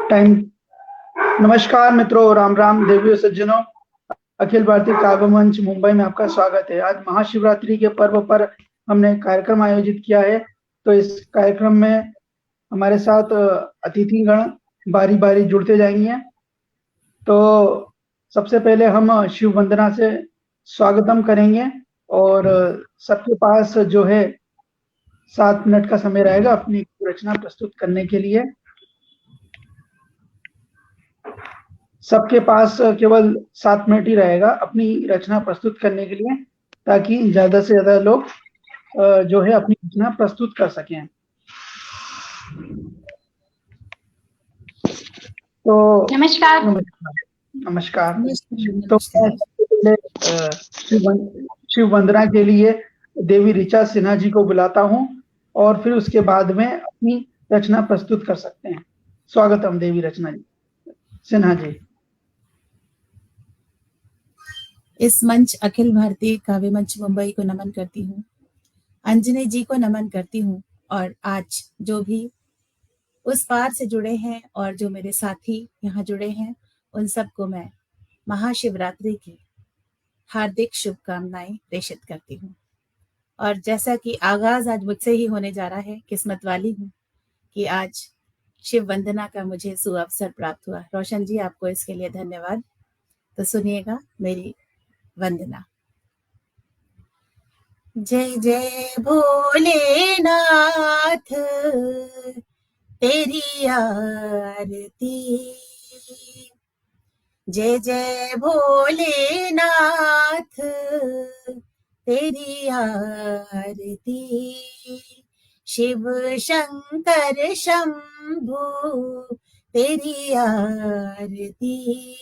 Time. नमस्कार मित्रों, राम राम देवियों सज्जनों। अखिल भारतीय काव्य मंच मुंबई में आपका स्वागत है। आज महाशिवरात्रि के पर्व पर हमने कार्यक्रम आयोजित किया है। तो इस कार्यक्रम में हमारे साथ अतिथिगण बारी बारी जुड़ते जाएंगे। तो सबसे पहले हम शिव वंदना से स्वागतम करेंगे और सबके पास जो है 7 मिनट का समय रहेगा अपनी रचना प्रस्तुत करने के लिए। सबके पास केवल 7 मिनट ही रहेगा अपनी रचना प्रस्तुत करने के लिए, ताकि ज्यादा से ज्यादा लोग जो है अपनी रचना प्रस्तुत कर सकें। तो नमस्कार। नमस्कार। तो मैं सबसे पहले शिव वंदना के लिए देवी ऋचा सिन्हा जी को बुलाता हूं और फिर उसके बाद में अपनी रचना प्रस्तुत कर सकते हैं। स्वागतम देवी रचना जी, सिन्हा जी। इस मंच अखिल भारतीय काव्य मंच मुंबई को नमन करती हूँ, अंजनी जी को नमन करती हूँ, और आज जो भी उस पार से जुड़े हैं और जो मेरे साथी यहाँ जुड़े हैं, उन सबको मैं महाशिवरात्रि की हार्दिक शुभकामनाएं प्रेषित करती हूँ। और जैसा कि आगाज आज मुझसे ही होने जा रहा है, किस्मत वाली हूँ कि आज शिव वंदना का मुझे सुअवसर प्राप्त हुआ। रोशन जी, आपको इसके लिए धन्यवाद। तो सुनिएगा मेरी वंदना। जय जय भोलेनाथ, तेरी आरती। जय जय भोलेनाथ, तेरी आरती। शिव शंकर शंभु, तेरी आरती।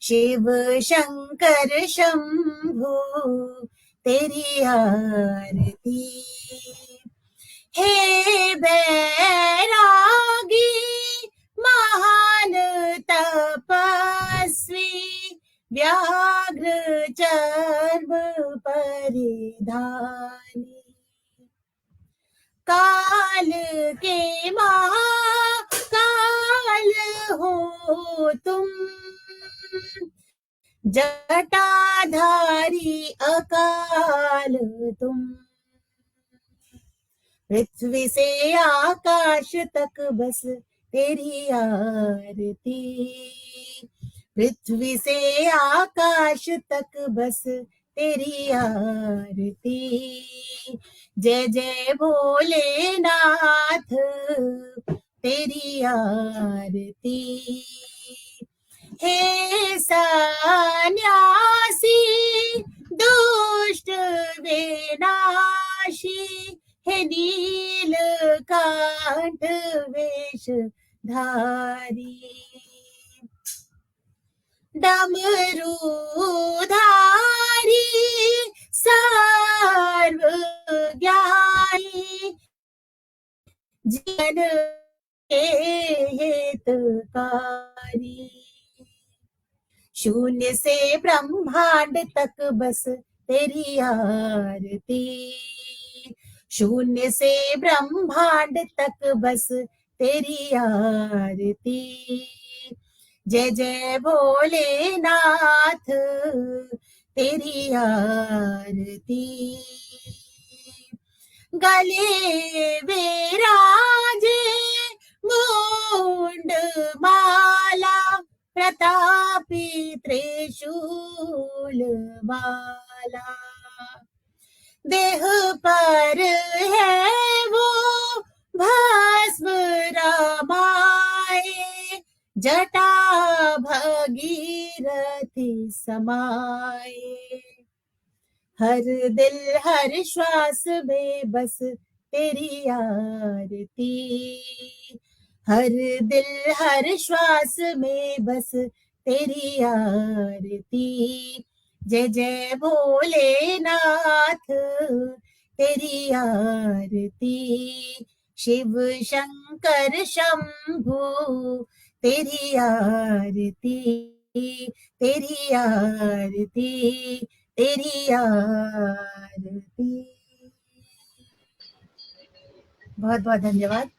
शिव शंकर शंभु, तेरी आरती। हे बैरागी महान तपस्वी, व्याघ्र चर्म परिधानी। काल के महाकाल हो तुम, जटाधारी अकाल तुम। पृथ्वी से आकाश तक बस तेरी आरती। पृथ्वी से आकाश तक बस तेरी आरती। जय जय भोलेनाथ, तेरी आरती। हे सन्यासी दुष्ट विनाशी, हे नीलकंठ वेशधारी। डमरूधारी सर्वज्ञानी, जन के हितकारी। शून्य से ब्रह्मांड तक बस तेरी आरती। शून्य से ब्रह्मांड तक बस तेरी आरती। जय जय भोलेनाथ, तेरी आरती। गले विराजे मुंड माला, प्रतापी त्रिशूल बाला। देह पर है वो भस्म रमाए, जटा भगीरथी समाए। हर दिल हर श्वास में बस तेरी आरती। हर दिल हर श्वास में बस तेरी आरती। जय जय भोलेनाथ, तेरी आरती। शिव शंकर शंभु, तेरी आरती। तेरी आरती, तेरी आरती। बहुत बहुत धन्यवाद।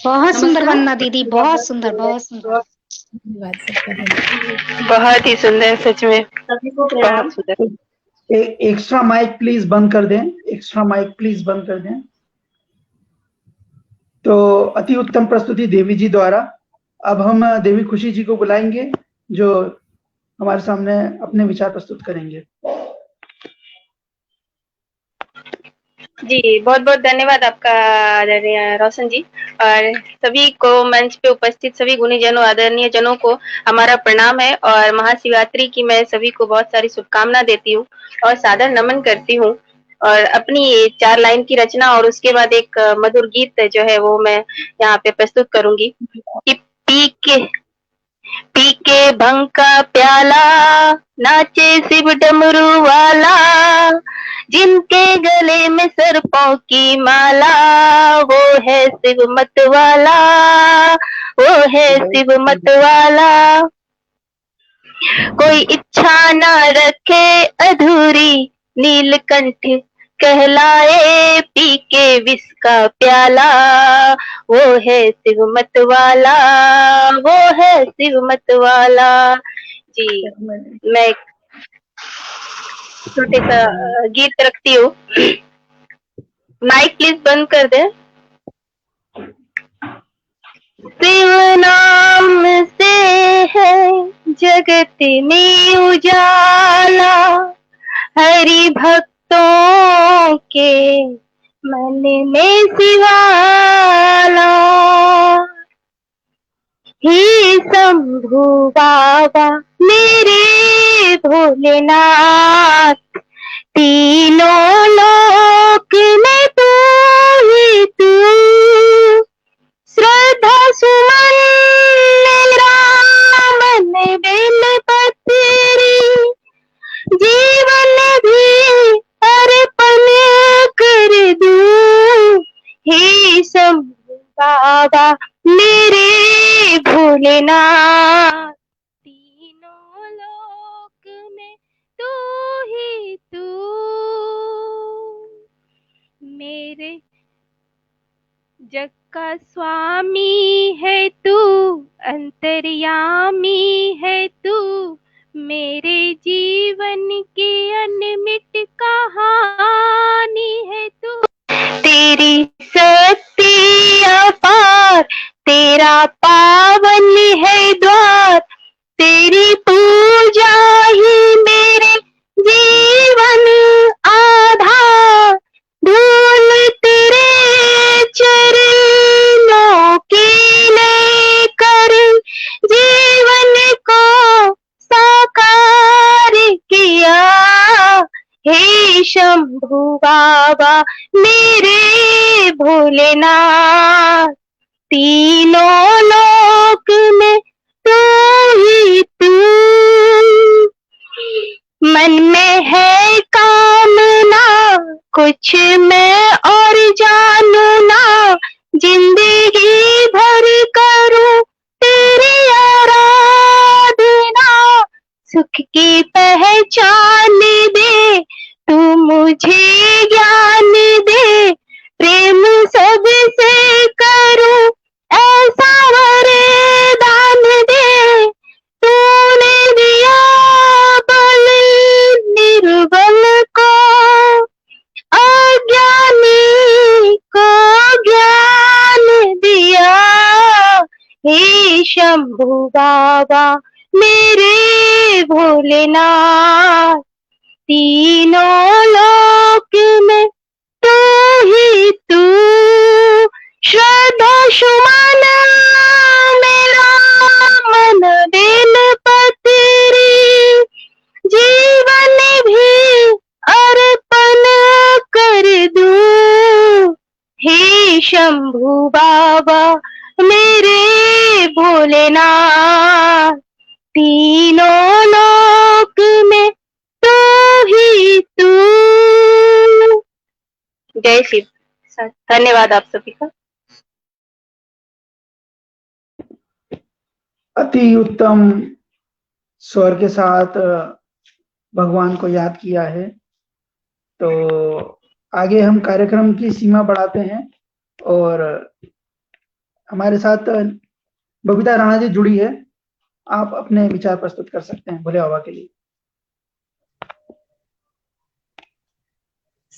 बहुत सुंदर नमस्कार। वंदना दीदी, बहुत सुंदर, बहुत सुंदर। धन्यवाद, सबका धन्यवाद। बहुत ही सुंदर, सच में सभी को प्रणाम। बहुत सुंदर। एक्स्ट्रा माइक प्लीज बंद कर दें, एक्स्ट्रा माइक प्लीज बंद कर दें। तो अति उत्तम प्रस्तुति देवी जी द्वारा। अब हम देवी खुशी जी को बुलाएंगे जो हमारे सामने अपने विचार प्रस्तुत करेंगे। जी, बहुत बहुत धन्यवाद आपका आदरणीय रोशन जी, और सभी को मंच पे उपस्थित सभी गुणीजनों, आदरणीय जनों को हमारा प्रणाम है, और महाशिवरात्रि की मैं सभी को बहुत सारी शुभकामना देती हूँ और सादर नमन करती हूँ। और अपनी 4 लाइन की रचना और उसके बाद एक मधुर गीत जो है वो मैं यहाँ पे प्रस्तुत करूंगी कि पी के भंग का प्याला नाचे शिव डमरू वाला, जिनके गले में सर्पों की माला, वो है शिव मत वाला, वो है शिव मत वाला। कोई इच्छा ना रखे अधूरी, नीलकंठ कहलाए, पी के विष का प्याला, वो है शिव मत वाला, वो है शिव मत वाला। जी, मैं एक छोटे सा गीत रखती हूँ। माइक प्लीज बंद कर दे। शिव नाम से है जगत में उजाला, हरि भक्तों के मन में शिवाला। हे शंभु बाबा मेरे भोलेनाथ, तीनों लोक में तू ही तू, श्रद्धा सुमन मेरा मन बेल पत्री, जीवन भी अर्पण कर दूं। हे शंभु बाबा मेरे भोलेनाथ, तीनों लोक में तू ही तू, मेरे जग का स्वामी है तू, अंतर्यामी है तू, मेरे जीवन की अनमिट कहानी है तू। तेरी शक्ति अपार, तेरा पावन है द्वार, तेरी पूजा ही मेरे जीवन आधार। धूल तेरे चरणों की लेकर जीवन को साकार किया। हे शंभु बाबा मेरे भोलेनाथ, तीनों लोक में तू ही तू। मन में है कामना कुछ मैं और जानू ना, जिंदगी भर करूं तेरी आराधना। सुख की पहचान दे तू मुझे ज्ञान दे, प्रेम सबसे करूं ऐसा वरदान दे। तूने दिया बल निर्बल को, अज्ञानी को ज्ञान दिया। हे शंभु बाबा मेरे भोलेनाथ, तीनों लोक में तू ही तू। श्रद्धा सुमन मेरा मन बेल पत्री, जीवन भी अर्पण कर दूं। हे शंभु बाबा मेरे भोलेनाथ, तीनों लोक में तू ही तू। जय शिव। धन्यवाद आप सभी का। अति उत्तम स्वर के साथ भगवान को याद किया है। तो आगे हम कार्यक्रम की सीमा बढ़ाते हैं और हमारे साथ बबीता राणा जी जुड़ी है, आप अपने विचार प्रस्तुत कर सकते हैं भोले बाबा के लिए।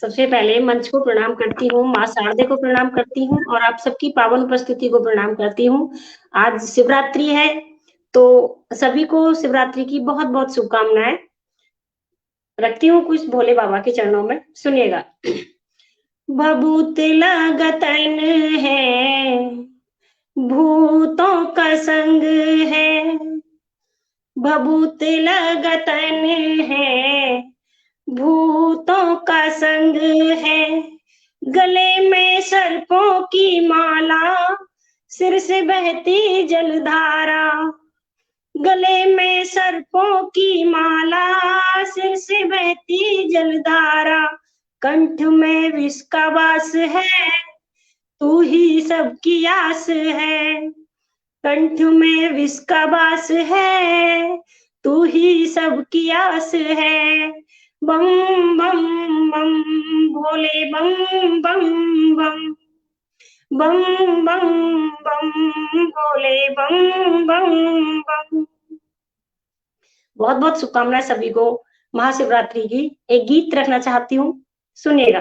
सबसे पहले मंच को प्रणाम करती हूँ, माँ शारदे को प्रणाम करती हूँ और आप सबकी पावन उपस्थिति को प्रणाम करती हूँ। आज शिवरात्रि है, तो सभी को शिवरात्रि की बहुत बहुत शुभकामनाएं रखती हूँ कुछ भोले बाबा के चरणों में। सुनिएगा। भभूत लगतन है, भूतों का संग है, भभूत लगतन है, भूतों का संग है, गले में सर्पों की माला, सिर से बहती जलधारा, गले में सर्पों की माला, सिर से बहती जलधारा, कंठ में विष का वास है, तू ही सबकी आस है, कंठ में विष का वास है, तू ही सबकी आस है। बम बम बम भोले बम बम बम, बम बम बम भोले बम बम बम। बहुत बहुत शुभकामनाएं सभी को महाशिवरात्रि की। एक गीत रखना चाहती हूँ, सुनिएगा।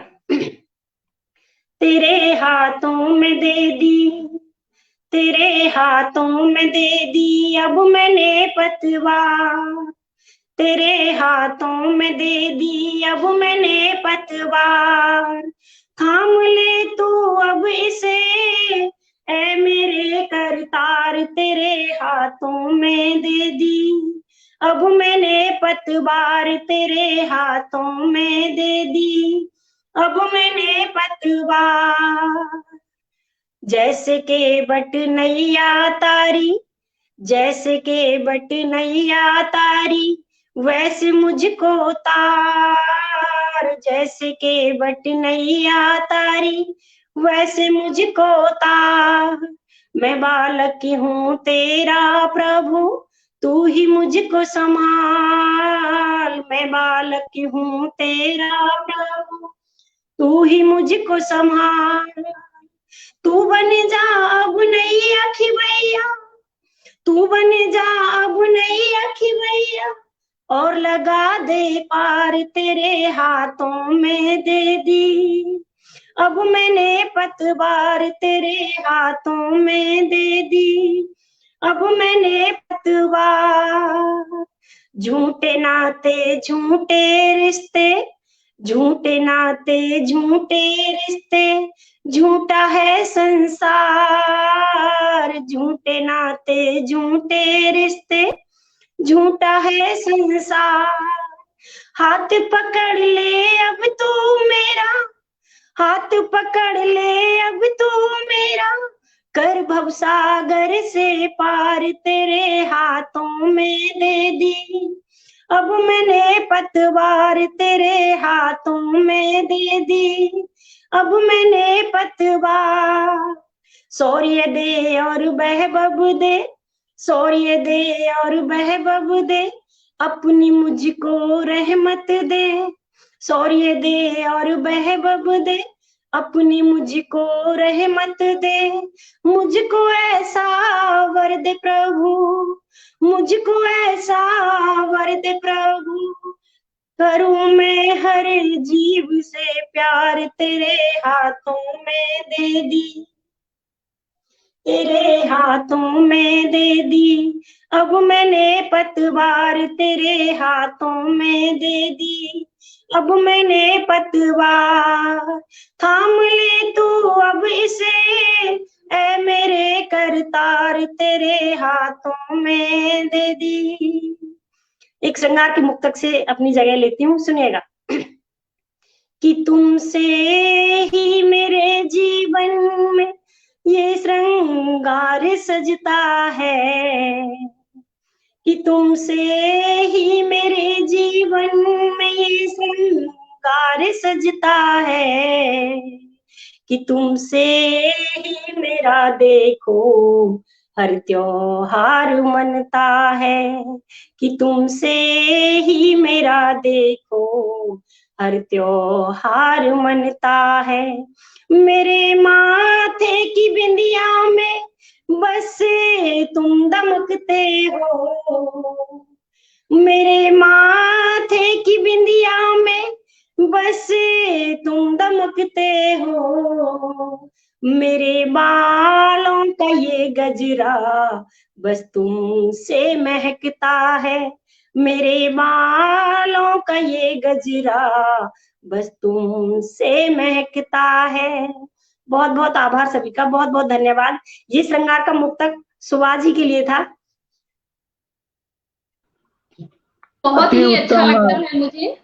तेरे हाथों में दे दी, तेरे हाथों में दे दी अब मैंने पतवार, तेरे हाथों में दे दी अब मैंने पतवार, थाम ले तू अब इसे ऐ मेरे करतार, तेरे हाथों में दे दी अब मैंने पतवार, तेरे हाथों में दे दी अब मैंने पतवार। जैसे के बट नैया तारी, जैसे के बट नैया तारी, वैसे मुझको तार, जैसे के बट नैया तारी, वैसे मुझको तार। मैं बालक हूँ तेरा प्रभु, तू ही मुझको संभाल, मैं बालक हूँ तेरा प्रभु, तू ही मुझको संभाल। तू बन जा अब नैया खिवैया, तू बन जा अब नैया खिवैया, और लगा दे पार, तेरे हाथों में दे दी अब मैंने पतवार, तेरे हाथों में दे दी अब मैंने पतवार। झूठे नाते झूठे रिश्ते, झूठे नाते झूठे रिश्ते, झूठा है संसार, झूठे नाते झूठे रिश्ते, झूठा है संसार। हाथ पकड़ ले अब तू मेरा, हाथ पकड़ ले अब तू मेरा, कर भवसागर से पार, तेरे हाथों में दे दी अब मैंने पतवार, तेरे हाथों में दे दी अब मैंने पतवार। शौर्य दे और वैभव दे, शौर्य दे और वैभव दे, अपनी मुझको रहमत दे, शौर्य दे और वैभव दे, अपनी मुझको रहमत दे। मुझको ऐसा वर दे प्रभु, मुझको ऐसा वर दे प्रभु, करूं मैं हर जीव से प्यार, तेरे हाथों में दे दी, तेरे हाथों में दे दी अब मैंने पतवार, तेरे हाथों में दे दी अब मैंने पतवार। थाम ले तू अब इसे ऐ मेरे करतार, तेरे हाथों में दे दी। एक श्रृंगार के मुक्तक से अपनी जगह लेती हूँ, सुनिएगा। कि तुमसे ही मेरे जीवन में ये श्रृंगार सजता है, कि तुमसे ही मेरे जीवन में ये श्रृंगार सजता है, कि तुमसे ही मेरा देखो हर त्योहार मनता है, कि तुमसे ही मेरा देखो हर त्योहार मनता है। मेरे माथे की बिंदिया में दमकते हो, मेरे माथे की बिंदिया में बस तुम दमकते हो, मेरे बालों का ये गजरा बस तुमसे महकता है, मेरे बालों का ये गजरा बस तुमसे महकता है। बहुत बहुत आभार सभी का, बहुत बहुत धन्यवाद। ये श्रृंगार का मुक्तक सुभा जी के लिए था। बहुत ही अति अच्छा उत्तम। लगता है मुझे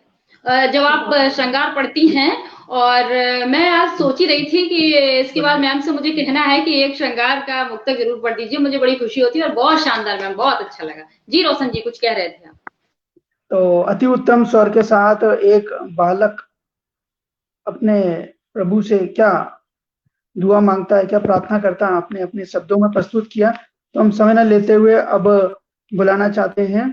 जब आप श्रृंगार पढ़ती हैं, और मैं आज सोच ही रही थी कि इसके बाद मैम से मुझे कहना है कि एक श्रृंगार का मुक्तक जरूर पढ़ दीजिए, मुझे बड़ी खुशी होती है। और बहुत शानदार मैम, बहुत अच्छा लगा जी। रोशन जी कुछ कह रहे थे आप? तो अति उत्तम स्वर के साथ एक बालक अपने प्रभु से क्या दुआ मांगता है, क्या प्रार्थना करता है, आपने अपने शब्दों में प्रस्तुत किया। तो हम समय न लेते हुए अब बुलाना चाहते हैं,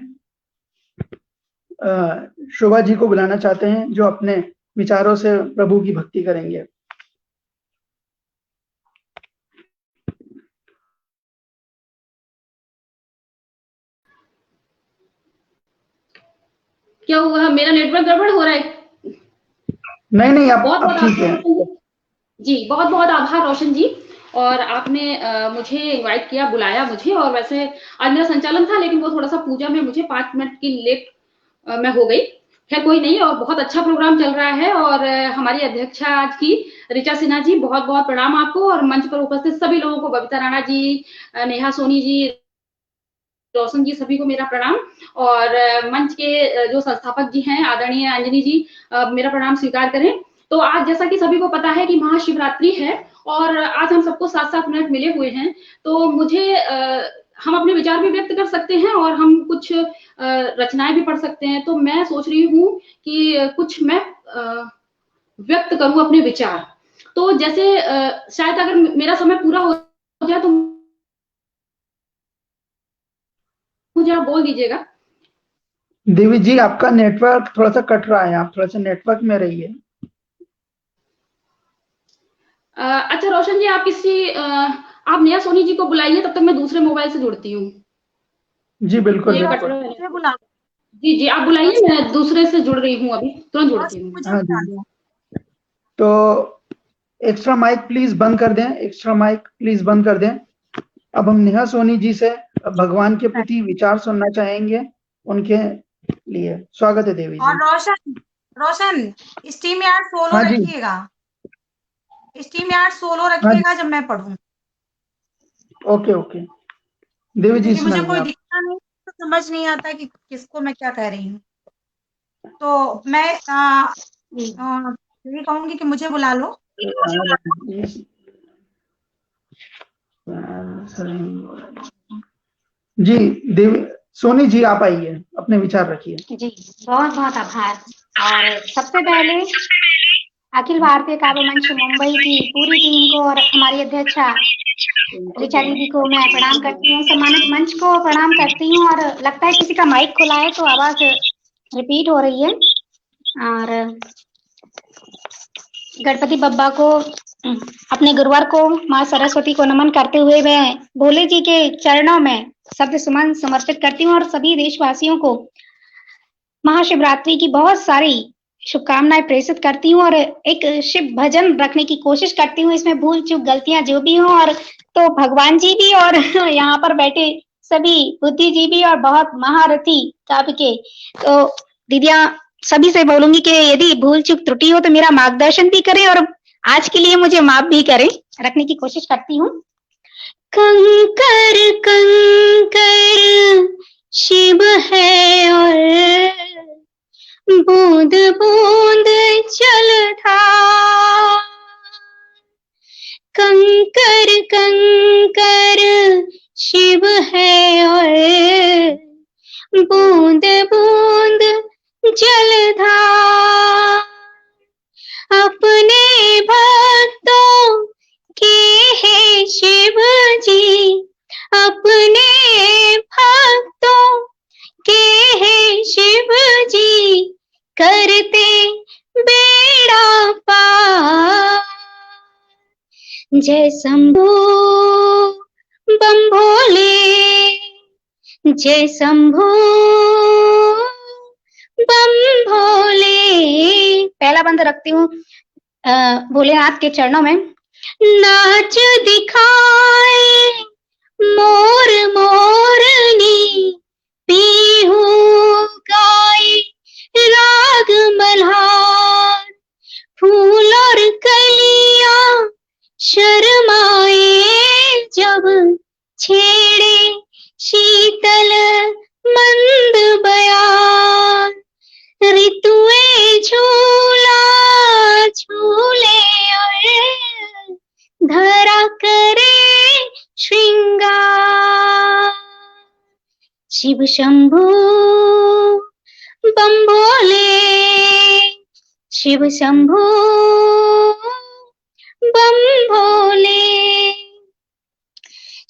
शोभा जी को बुलाना चाहते हैं, जो अपने विचारों से प्रभु की भक्ति करेंगे। क्या हुआ, मेरा नेटवर्क गड़बड़ हो रहा है? नहीं, बहुत अब बहुत ठीक है जी, बहुत बहुत आभार रोशन जी। और आपने मुझे इनवाइट किया, बुलाया मुझे। और वैसे आज मेरा संचालन था, लेकिन वो थोड़ा सा पूजा में मुझे 5 मिनट की लेट मैं हो गई। खैर कोई नहीं, और बहुत अच्छा प्रोग्राम चल रहा है। और हमारी अध्यक्षा आज की ऋचा सिन्हा जी, बहुत बहुत प्रणाम आपको। और मंच पर उपस्थित सभी लोगों को, बबीता राणा जी, नेहा सोनी जी, रोशन जी, सभी को मेरा प्रणाम। और मंच के जो संस्थापक जी हैं, आदरणीय अंजनी जी, मेरा प्रणाम स्वीकार करें। तो आज जैसा कि सभी को पता है कि महाशिवरात्रि है, और आज हम सबको 7-7 मिनट मिले हुए हैं। तो मुझे हम अपने विचार भी व्यक्त कर सकते हैं, और हम कुछ रचनाएं भी पढ़ सकते हैं। तो मैं सोच रही हूँ कि कुछ मैं व्यक्त करूं अपने विचार। तो जैसे शायद अगर मेरा समय पूरा हो जाए तो मुझे आप बोल दीजिएगा। देवी जी, आपका नेटवर्क थोड़ा सा कट रहा है, आप थोड़ा सा नेटवर्क में रहिए। अच्छा रोशन जी, आप नेहा सोनी जी को बुलाइए, तब तक मैं दूसरे मोबाइल से जुड़ती हूँ। जी बिल्कुल। जी जी, आप बुलाइए, मैं दूसरे से जुड़ रही हूँ, अभी तुरंत जुड़ती हूँ। हाँ जी, तो एक्स्ट्रा माइक प्लीज बंद कर दें, एक्स्ट्रा माइक प्लीज बंद कर दें। अब हम नेहा सोनी जी से भगवान के प्रति विचार सुनना चाहेंगे, उनके लिए स्वागत है देवी जी। और रोशन स्टीम यार्ड सोलो हाँ जी। रखिएगा, स्टीम यार्ड सोलो रखिएगा जब मैं पढ़ूं। ओके देवी जी, मुझे कोई सुनाइए। दिखता नहीं तो समझ नहीं आता कि किसको मैं क्या कह रही हूँ। तो मैं ये कहूंगी कि मुझे बुला लो। जी देवी सोनी जी, आप आइए, अपने विचार रखिए। जी, बहुत बहुत आभार। और सबसे पहले अखिल भारतीय काव्य मंच मुंबई की पूरी टीम को और हमारी अध्यक्षा ऋचा दीदी को मैं प्रणाम करती हूँ, सम्मानित मंच को प्रणाम करती हूँ। और लगता है किसी का माइक खुला है तो आवाज रिपीट हो रही है। और गणपति बप्पा को, अपने गुरुवार को, माँ सरस्वती को नमन करते हुए मैं भोले जी के चरणों में शब्द सुमन समर्पित करती हूँ। और सभी देशवासियों को महाशिवरात्रि की बहुत सारी शुभकामनाएं प्रेषित करती हूँ। और एक शिव भजन रखने की कोशिश करती हूँ, इसमें भूल चूक गलतियां जो भी हों, और तो भगवान जी भी और यहाँ पर बैठे सभी बुद्धिजीवी और बहुत महारथी काव्य के, तो दीदियां सभी से बोलूंगी कि यदि भूल चूक त्रुटि हो तो मेरा मार्गदर्शन भी करें, और आज के लिए मुझे माफ भी करें, रखने की कोशिश करती हूँ। कंकर कंकर शिव है और बूंद बूंद जल धार, कंकर कंकर शिव है और बूंद बूंद जल धार, अपने भक्तों के है शिव जी, अपने भक्तों के है शिव जी, करते बेड़ा पार। जय शंभो बम भोले, जय शंभू बम भोले। पहला बंद रखती हूँ भोलेनाथ के चरणों में। नाच दिखाए मोर मोरनी, पीहू गाए राग मल्हार, फूल और कलियां शर्माए जब छेड़े शीतल मंद बयान, ऋतुएं झूला झूले और धरा करे श्रृंगार। शिव शंभू बम भोले, शिव शंभू बम भोले।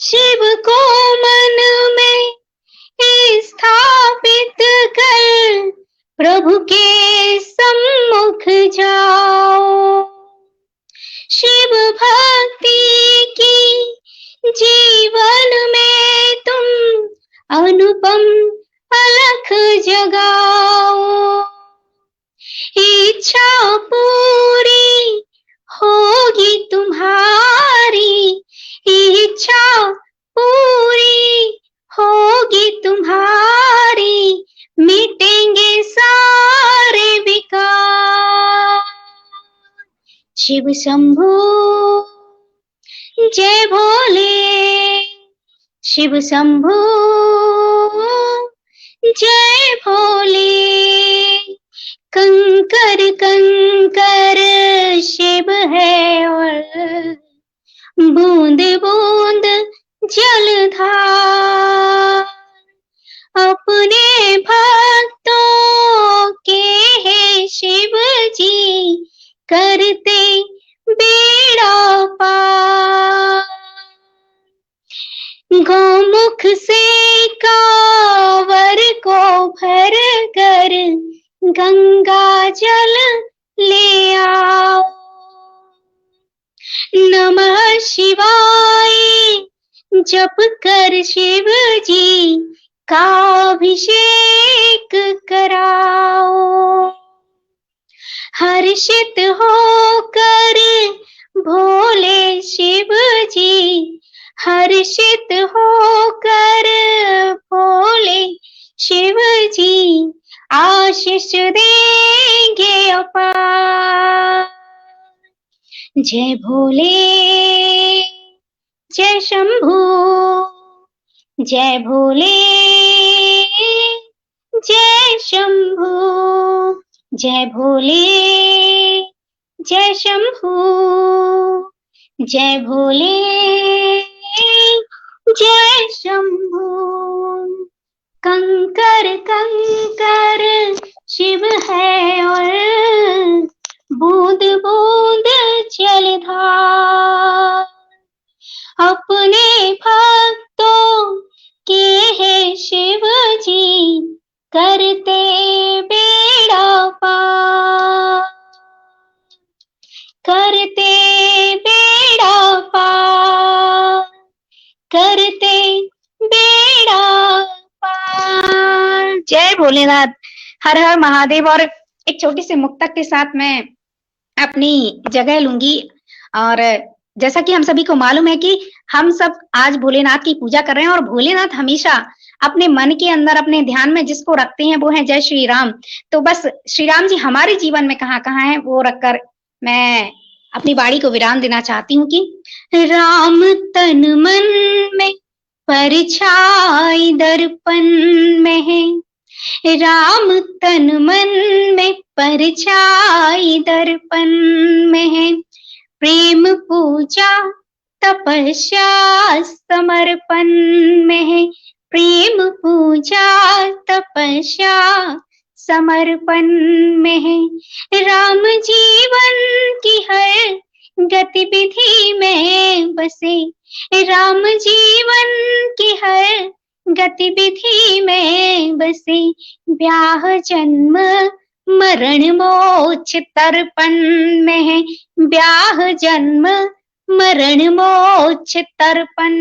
शिव को मन में स्थापित कर प्रभु के सम्मुख जाओ, शिव भक्ति की जीवन में तुम अनुपम अलख जगाओ। इच्छा पूरी होगी तुम्हारी, इच्छा पूरी होगी तुम्हारी, मिटेंगे सारे विकार। शिव शंभू जय भोले, शिव शंभू जय भोले। कंकर कंकर शिव है और बूंद बूंद जलधार, अपने भक्तों के है शिव जी करते बेड़ा पार। गौमुख से कांवर को भर कर गंगा जल ले आओ, नमः शिवाय जप कर शिव जी का अभिषेक कराओ। हर्षित होकर भोले शिव जी, हर्षित होकर भोले शिव जी आशीष देंगे अपार। जय भोले जय शंभू, जय भोले जय शंभू, जय भोले जय शंभू, जय भोले जय शंभू। कंकर कंकर शिव है और बूंद बूंद जलधार, अपने भक्तों के है शिव जी करते बेड़ा पार, करते बेड़ा पार, करते बेड़ा पार। जय भोलेनाथ, हर हर महादेव। और एक छोटी सी मुक्तक के साथ मैं अपनी जगह लूंगी। और जैसा कि हम सभी को मालूम है कि हम सब आज भोलेनाथ की पूजा कर रहे हैं और भोलेनाथ हमेशा अपने मन के अंदर अपने ध्यान में जिसको रखते हैं वो है जय श्री राम। तो बस श्री राम जी हमारे जीवन में कहाँ कहाँ है वो रखकर मैं अपनी वाणी को विराम देना चाहती हूँ कि राम तन मन में परछाई दर्पण में है, राम तन मन में परछाई दर्पण में है, प्रेम पूजा तपस्या समर्पण में है, प्रेम पूजा तपस्या समर्पण में है। राम जीवन की हर गतिविधि में बसे, राम जीवन की हर गतिविधि में बसे, ब्याह जन्म मरण मोक्ष तर्पण में है, ब्याह जन्म मरण मोक्ष तर्पण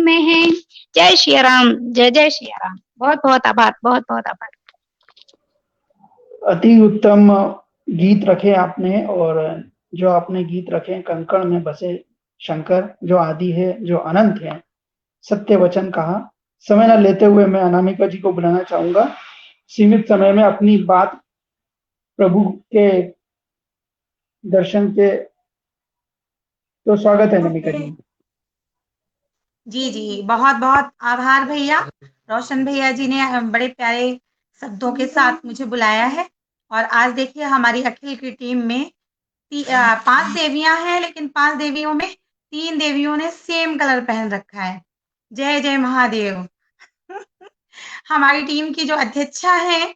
में है। जय श्री राम, जय जय श्री राम। बहुत बहुत आभार, बहुत बहुत आभार। अति उत्तम गीत रखे आपने, और जो आपने गीत रखे कंकड़ में बसे शंकर, जो आदि है, जो अनंत है, सत्य वचन कहा। समय न लेते हुए मैं अनामिका जी को बुलाना चाहूंगा सीमित समय में अपनी बात प्रभु के दर्शन के। तो स्वागत है अनामिका जी। जी जी, बहुत बहुत आभार भैया। रोशन भैया जी ने बड़े प्यारे शब्दों के साथ मुझे बुलाया है। और आज देखिए हमारी अखिल की टीम में 5 देवियां हैं, लेकिन 5 देवियों में 3 देवियों ने सेम कलर पहन रखा है। जय जय महादेव। हमारी टीम की जो अध्यक्षा है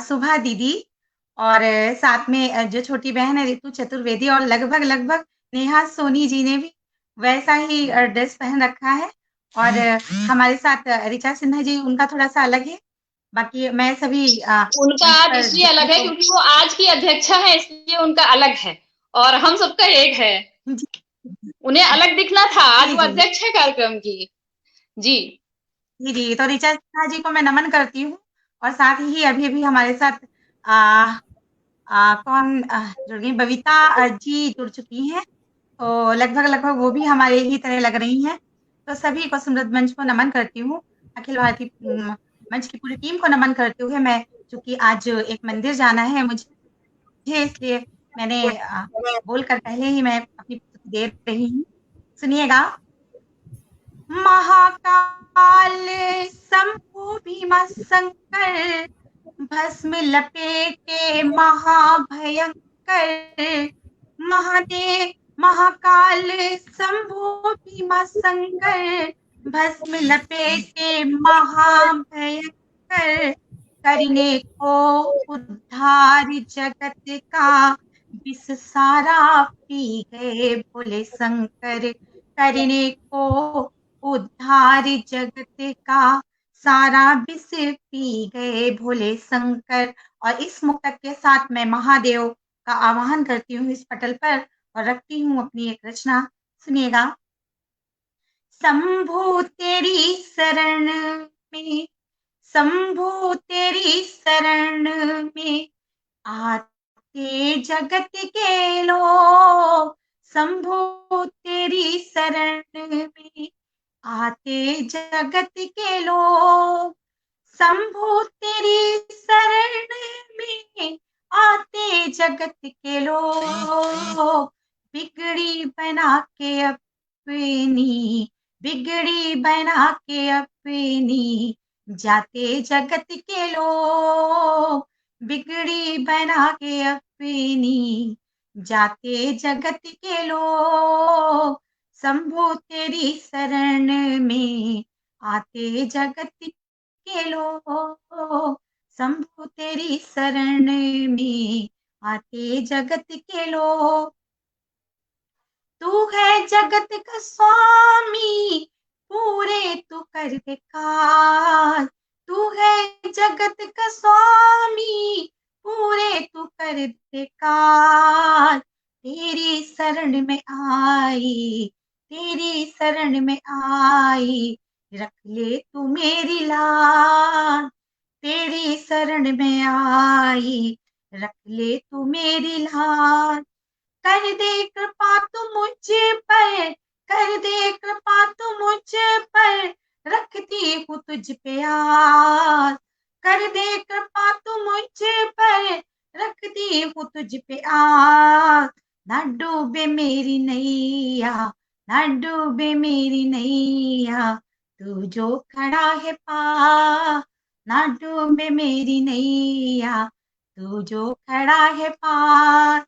सुभा दीदी, और साथ में जो छोटी बहन है ऋतु चतुर्वेदी, और लगभग लगभग नेहा सोनी जी ने भी वैसा ही ड्रेस पहन रखा है। और हमारे साथ ऋचा सिन्हा जी, उनका थोड़ा सा अलग है। बाकी मैं सभी उनका आज इसलिए अलग है क्योंकि वो आज की अध्यक्षा है, इसलिए उनका अलग है और हम सबका एक है। उन्हें अलग दिखना था, आज वो अध्यक्ष है कार्यक्रम की। जी जी जी, तो ऋचा सिन्हा जी को मैं नमन करती हूँ। और साथ ही अभी अभी हमारे साथ कौन जुड़ गई, बबीता जी जुड़ चुकी हैं। तो लगभग लगभग वो भी हमारे ही तरह लग रही हैं। तो सभी को समृद्ध मंच को नमन करती हूँ। अखिल भारतीय मंच की पूरी टीम को नमन करते हुए, मैं चूंकि आज एक मंदिर जाना है मुझे, इसलिए मैंने बोलकर पहले ही मैं अपनी प्रस्तुति दे रही हूँ। सुनिएगा। महाकाल शंभु भीमा शंकर, भस्म लपेटे महाभयंकर। महादेव महाकाल शंभु भीमा शंकर, भस्म लपेटे महाभयंकर। करने को उद्धार जगत का, विष सारा पी गए भोले शंकर। करने को उद्धार जगत का, सारा विष पी गए भोले शंकर। और इस मुक्तक के साथ मैं महादेव का आवाहन करती हूँ इस पटल पर, और रखती हूँ अपनी एक रचना। सुनिएगा। शंभु तेरी शरण में, शंभु तेरी शरण में, आते जगत के लोग। शंभु तेरी शरण में, आते जगत के लोग। शंभु तेरी शरण में, आते जगत के लोग। बिगड़ी बना के अपनी, बिगड़ी बना के अपनी, जाते जगत के लोग। बिगड़ी बना के अपनी, जाते जगत के लोग। शंभु तेरी शरण में, आते जगत के लोग। शंभु तेरी शरण में, आते जगत के लोग। तू है जगत का स्वामी, पूरे तू कर दे काज। तू है जगत का स्वामी, पूरे तू कर दे काज। तेरी शरण में आई, तेरी शरण में आई, रख ले तू मेरी लाज। तेरी शरण में आई, रख ले तू मेरी लाज। कर दे कृपा तू मुझ पर, कर दे कृपा तू मुझ पर, रखती हूँ तुझ पे आस। कर दे कृपा तू मुझ पर, रखती हूँ तुझ पे आस। ना डूबे मेरी नैया, ना डूबे मेरी नैया, तू जो खड़ा है पास। ना डूबे मेरी नैया, तू जो खड़ा है पास।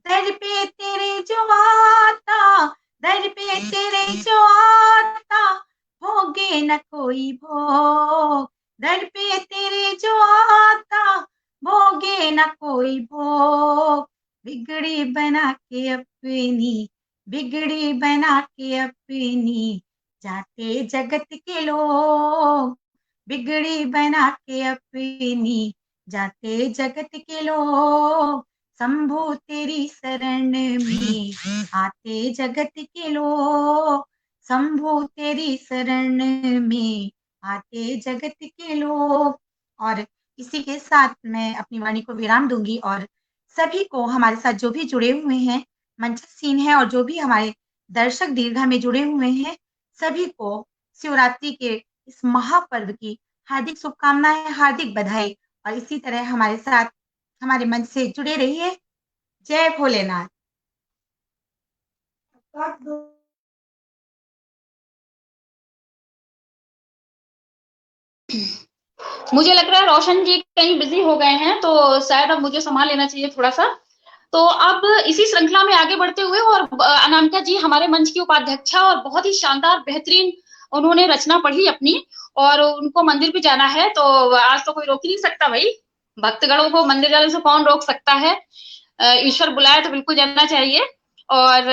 दर पे तेरे जो आता, दर पे तेरे जो आता, भोगे न कोई भोग। दर पे तेरे जो आता, भोगे न कोई भोग। बिगड़ी बना के अपनी, बिगड़ी बना के अपनी, जाते जगत के लोग। बिगड़ी बना के अपनी, जाते जगत के लोग। शंभो तेरी शरण में आते जगत के लोग, शंभो तेरी शरण में आते जगत के लोग। और इसी के साथ मैं अपनी वाणी को विराम दूंगी और सभी को, हमारे साथ जो भी जुड़े हुए हैं, मंचस्विन है और जो भी हमारे दर्शक दीर्घा में जुड़े हुए हैं, सभी को शिवरात्रि के इस महापर्व की हार्दिक शुभकामनाएं, हार्दिक बधाई। और इसी तरह हमारे साथ हमारे मंच से जुड़े रहिए। जय भोलेनाथ। मुझे लग रहा है रोशन जी कहीं बिजी हो गए हैं, तो शायद अब मुझे संभाल लेना चाहिए थोड़ा सा। तो अब इसी श्रृंखला में आगे बढ़ते हुए, और अनामिका जी हमारे मंच की उपाध्यक्षा, और बहुत ही शानदार बेहतरीन उन्होंने रचना पढ़ी अपनी, और उनको मंदिर भी जाना है, तो आज तो कोई रोक ही नहीं सकता भाई, भक्तगणों को मंदिर जाने से कौन रोक सकता है। ईश्वर बुलाए तो बिल्कुल जाना चाहिए, और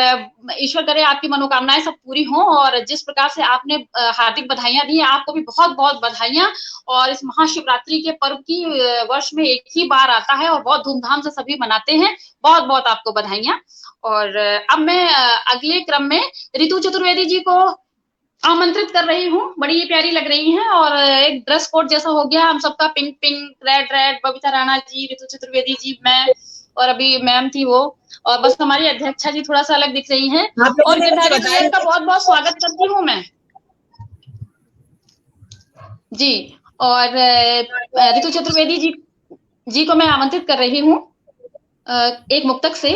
ईश्वर करे आपकी मनोकामनाएं सब पूरी हों। और जिस प्रकार से आपने हार्दिक बधाइयां दी, आपको भी बहुत बहुत बधाइयां। और इस महाशिवरात्रि के पर्व की वर्ष में एक ही बार आता है और बहुत धूमधाम से सभी मनाते हैं, बहुत बहुत आपको बधाइयां। और अब मैं अगले क्रम में रितु चतुर्वेदी जी को आमंत्रित कर रही हूँ। बड़ी ही प्यारी लग रही हैं, और एक ड्रेस कोड जैसा हो गया हम सबका, pink pink red red, Babita Rana ji, Ritu Chaturvedi ji, मैं, और अभी मैम थी वो, और बस हमारी अध्यक्षा जी थोड़ा सा अलग दिख रही हैं। और गिरधारी भैया का बहुत बहुत स्वागत करती हूँ मैं जी। और रितु चतुर्वेदी जी को मैं आमंत्रित कर रही हूँ एक मुक्तक से।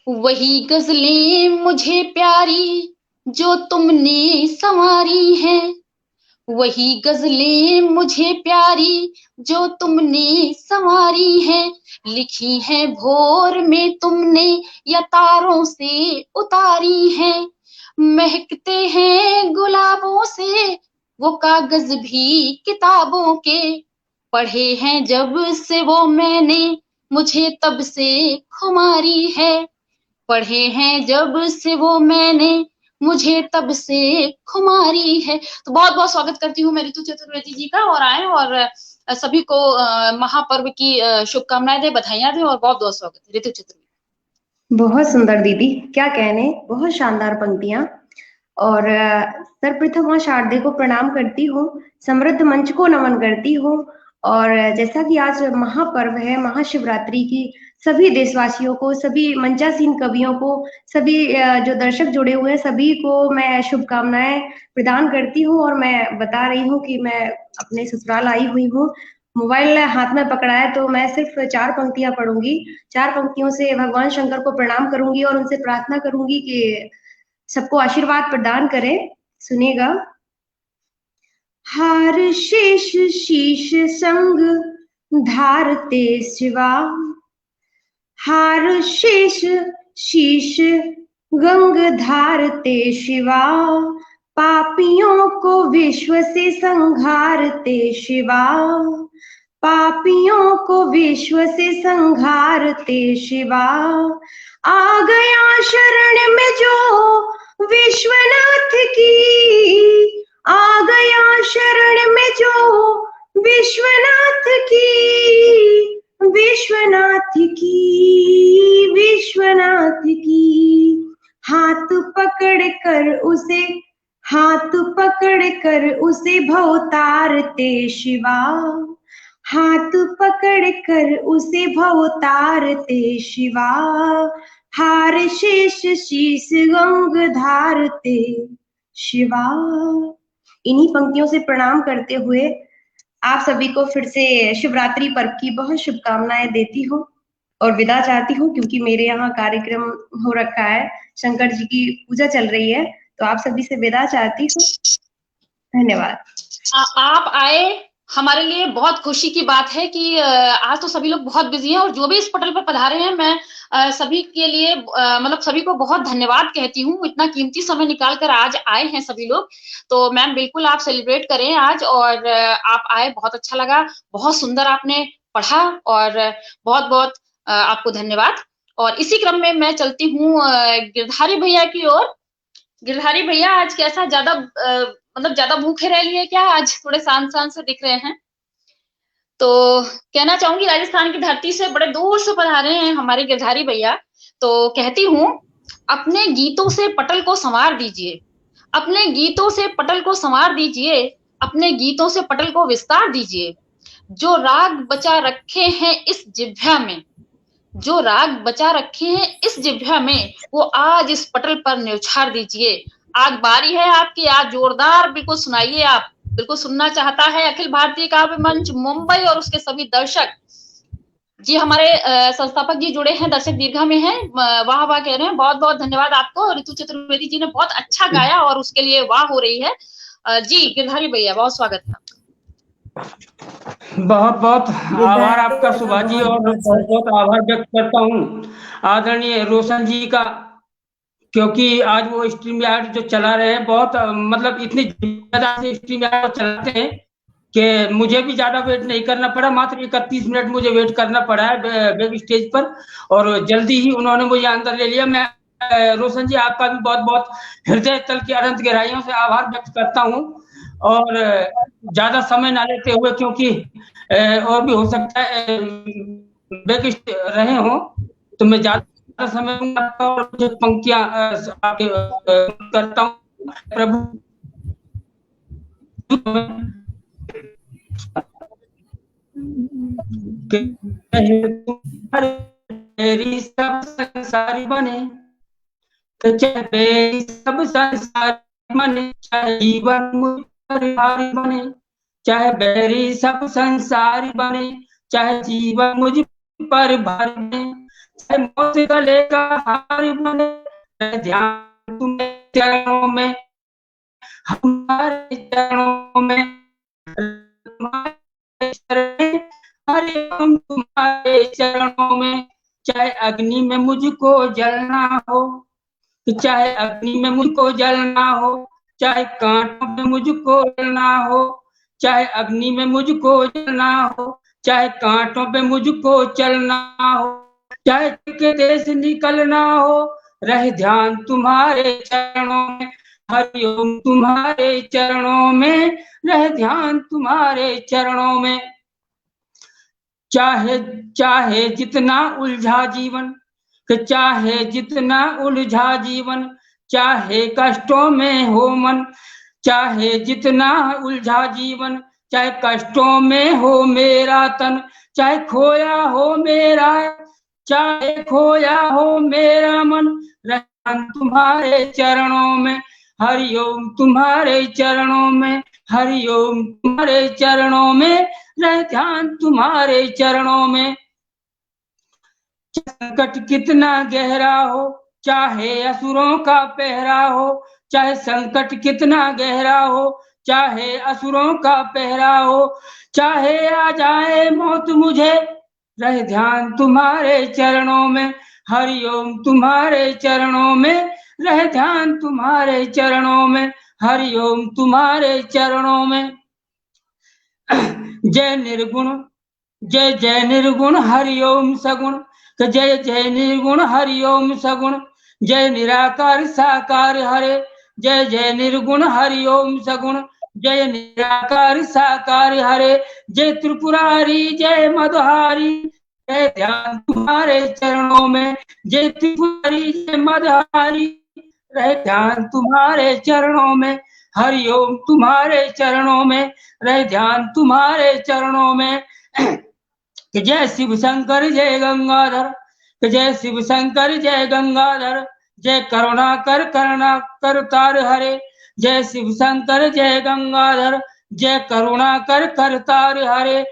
वही गजलें मुझे प्यारी जो तुमने संवारी हैं, वही गजलें मुझे प्यारी जो तुमने संवारी हैं, लिखी हैं भोर में तुमने या तारों से उतारी हैं। महकते हैं गुलाबों से वो कागज भी किताबों के, पढ़े हैं जब से वो मैंने मुझे तब से खुमारी है, पढ़े हैं जब से वो मैंने मुझे तब से खुमारी है। तो बहुत बहुत स्वागत करती हूँ मैं रितु चतुर्वेदी जी का, और आए और सभी को महापर्व की शुभकामनाएं दे, बधाइयां दे, और बहुत बहुत स्वागत है रितु चतुर्वेदी। बहुत सुंदर दीदी, क्या कहने, बहुत शानदार पंक्तियां। और सर्वप्रथम मां शारदे को प्रणाम करती हूँ, समृद्ध मंच को नमन करती हूँ। और जैसा कि आज महापर्व है महाशिवरात्रि की, सभी देशवासियों को, सभी मंचासीन कवियों को, सभी जो दर्शक जुड़े हुए हैं, सभी को मैं शुभकामनाएं प्रदान करती हूँ। और मैं बता रही हूँ कि मैं अपने ससुराल आई हुई हूँ, मोबाइल हाथ में पकड़ा है, तो मैं सिर्फ 4 पंक्तियां पढ़ूंगी। 4 पंक्तियों से भगवान शंकर को प्रणाम करूंगी और उनसे प्रार्थना करूंगी कि सबको आशीर्वाद प्रदान करें। सुनिएगा। हार शेष शीश संग धारते शिवा, हार शेष शीश गंग धारते शिवा, पापियों को विश्व से संघारते शिवा, पापियों को विश्व से संघारते शिवा। आ गया शरण में जो विश्वनाथ की, आ गया शरण में जो विश्वनाथ की, विश्वनाथ की, विश्वनाथ की। हाथ पकड़ कर उसे, हाथ पकड़ कर उसे भवतारते शिवा, हाथ पकड़ कर उसे भवतारते शिवा। हार शेष शीश गंग धारते शिवा। इन्हीं पंक्तियों से प्रणाम करते हुए आप सभी को फिर से शिवरात्रि पर्व की बहुत शुभकामनाएं देती हूँ और विदा चाहती हूँ, क्योंकि मेरे यहाँ कार्यक्रम हो रखा है, शंकर जी की पूजा चल रही है, तो आप सभी से विदा चाहती हूँ। धन्यवाद। आप आए, हमारे लिए बहुत खुशी की बात है कि आज तो सभी लोग बहुत बिजी हैं, और जो भी इस पटल पर पधारे हैं, मैं सभी के लिए मतलब सभी को बहुत धन्यवाद कहती हूँ। इतना कीमती समय निकाल कर आज आए हैं सभी लोग, तो मैम बिल्कुल आप सेलिब्रेट करें आज। और आप आए, बहुत अच्छा लगा, बहुत सुंदर आपने पढ़ा, और बहुत बहुत आपको धन्यवाद। और इसी क्रम में मैं चलती हूँ गिरधारी भैया की ओर। गिरधारी भैया आज कैसा, ज्यादा मतलब ज्यादा भूखे रह लिए क्या? आज थोड़े शांत शांत से दिख रहे हैं। तो कहना चाहूंगी राजस्थान की धरती से बड़े दूर से पधारे हैं हमारे गिरधारी भैया। तो कहती हूँ, अपने गीतों से पटल को संवार दीजिए, अपने गीतों से पटल को संवार दीजिए, अपने गीतों से पटल को विस्तार दीजिए। जो राग बचा रखे हैं इस जिह्वा में, जो राग बचा रखे हैं इस जिह्वा में, वो आज इस पटल पर न्यौछावर दीजिए। आज बारी है आपकी, आज जोरदार बिल्कुल सुनाइए। आप बिल्कुल सुनना चाहता है अखिल भारतीय काव्य मंच मुंबई और उसके सभी दर्शक जी। हमारे संस्थापक जी जुड़े हैं, दर्शक दीर्घा में हैं, वाह वाह कह रहे हैं। बहुत बहुत धन्यवाद आपको। ऋतु चतुर्वेदी जी ने बहुत अच्छा गाया और उसके लिए वाह हो रही है जी। गिरधारी भैया बहुत स्वागत है। बहुत बहुत आभार आपका सुभा जी, और बहुत बहुत आभार व्यक्त करता हूँ आदरणीय रोशन जी का, क्योंकि आज वो स्ट्रीम यार्ड जो चला रहे हैं, बहुत मतलब इतनी जिम्मेदारी से स्ट्रीम यार्ड चलाते हैं कि मुझे भी ज्यादा वेट नहीं करना पड़ा। मात्र 31 मिनट मुझे वेट करना पड़ा है वेब स्टेज पर, और जल्दी ही उन्होंने मुझे अंदर ले लिया। मैं रोशन जी आपका भी बहुत बहुत हृदय तल की अनंत गहराइयों से आभार व्यक्त करता हूँ। और ज्यादा समय ना लेते हुए, क्योंकि और भी हो सकता है बैक रहे हो, तो मैं ज्यादा समय और पंक्तियां करता हूँ। प्रभु मेरी सब संसारी बने, चाहे सब संसारी बने, चाहे जीवन मुझ पर भारी बने, चाहे बैरी सब संसारी बने, चाहे जीवन मुझ पर भारी बने, चाहे मौत गले का हार बने, ध्यान तुम्हें चरणों में, हमारे चरणों में, हरे हम तुम्हारे चरणों में। चाहे अग्नि में मुझको जलना हो, चाहे अग्नि में मुझको जलना हो, चाहे कांटों में मुझको जलना हो, चाहे अग्नि में मुझको जलना हो, चाहे कांटों पे मुझको चलना हो, चाहे के देश निकलना हो, रहे ध्यान तुम्हारे चरणों में। हरिओम तुम्हारे चरणों में, रहे ध्यान तुम्हारे चरणों में। चाहे चाहे जितना उलझा जीवन, चाहे जितना उलझा जीवन, चाहे कष्टों में हो मन, चाहे जितना उलझा जीवन, चाहे कष्टों में हो मेरा तन, चाहे खोया हो मेरा, चाहे खोया हो मेरा मन, रहन तुम्हारे चरणों में। हरिओम तुम्हारे चरणों में, हरिओम तुम्हारे चरणों में, रह ध्यान तुम्हारे चरणों में। संकट कितना गहरा हो, चाहे असुरों का पहरा हो, चाहे संकट कितना गहरा हो, चाहे असुरों का पहरा हो, चाहे आ जाए मौत मुझे, रह ध्यान तुम्हारे चरणों में। हरिओम तुम्हारे चरणों में, रह ध्यान तुम्हारे चरणों में। हरिओम तुम्हारे चरणों में। जय निर्गुण, जय जय निर्गुण हरिओम सगुण, जय जय निर्गुण हरिओम सगुण, जय निराकार साकार हरे, जय जय निर्गुण हरिओम सगुण, जय निराकार साकार हरे, जय त्रिपुरारी जय मधुहारी, जय ध्यान तुम्हारे चरणों में। जय त्रिपुरारी जय मधुहारी, रह ध्यान तुम्हारे चरणों में। हरिओम तुम्हारे चरणों में, रह ध्यान तुम्हारे चरणों में। जय शिव शंकर जय गंगाधर, जय शिव शंकर जय गंगाधर, जय करुणा कर तार हरे, जय शिव शंकर जय गंगाधर, जय करुणा कर तार हरे,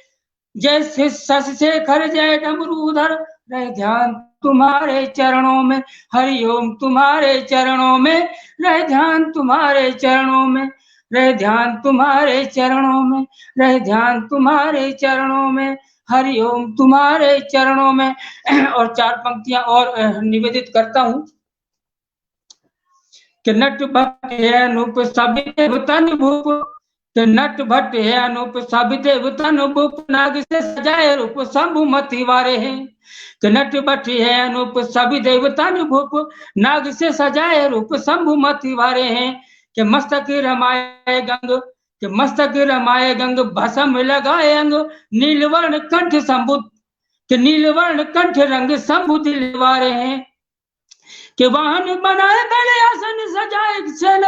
जय शशि शेखर जय डमरूधर, रह ध्यान तुम्हारे चरणों में। हरिओम तुम्हारे चरणों में, रह ध्यान तुम्हारे चरणों में, रह ध्यान तुम्हारे चरणों में, रह ध्यान तुम्हारे चरणों में। हरिओम तुम्हारे चरणों में। और 4 पंक्तियां और निवेदित करता हूं कि नट भट्ट है अनूप सभी देवतन भूप, कि नट भट्ट है अनूप सभी देवतन भूप, नाग से सजाए रूप शंभु मति वारे हैं। कि नट भट्ट है अनूप सभी देवतन भूप, नाग से सजाए रूप शंभु मति वारे हैं। कि मस्तक रमाए गंग, कि मस्तक रमाए गंग भसम लगाए अंग नीलवर्ण कंठ संबुद कि नीलवर्ण कंठ रंग शंभु दिलवारे हैं कि वाहन बनाए बैले आसन सजाए सेन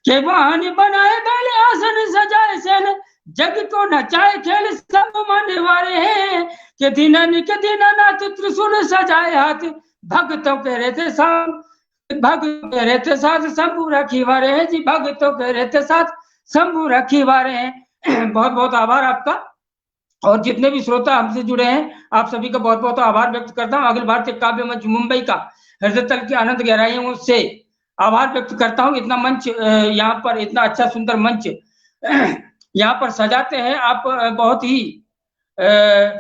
के वाहन बनाए बैले आसन सजाए सेन जग को नचाए खेल सब मन वाले हैं कि दीनानाथ त्रिशूल सजाए हाथ भक्तों के रहते साथ भक्त के रहते साथ शंभु रखी वाले हैं जी भक्तों के रहते साथ शंभु रखी वाले हैं। बहुत बहुत आभार आपका और जितने भी श्रोता हमसे जुड़े हैं आप सभी का बहुत बहुत आभार व्यक्त करता हूँ। अखिल भारतीय काव्य मंच मुंबई का हृदय तल की अनंत गहराइयों से आभार व्यक्त करता हूँ। इतना मंच यहाँ पर इतना अच्छा सुंदर मंच यहाँ पर सजाते हैं आप। बहुत ही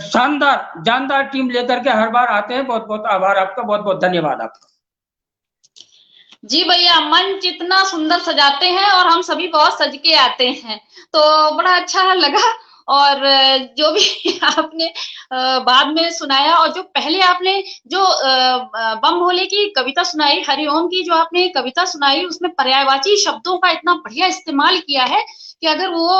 शानदार जानदार टीम लेकर के हर बार आते हैं। बहुत बहुत आभार आपका, बहुत बहुत धन्यवाद आपका। जी भैया, मंच इतना सुंदर सजाते हैं और हम सभी बहुत सज के आते हैं, तो बड़ा अच्छा लगा। और जो भी आपने बाद में सुनाया और जो पहले आपने जो बम भोले की कविता सुनाई, हरिओम की जो आपने कविता सुनाई, उसमें पर्यायवाची शब्दों का इतना बढ़िया इस्तेमाल किया है कि अगर वो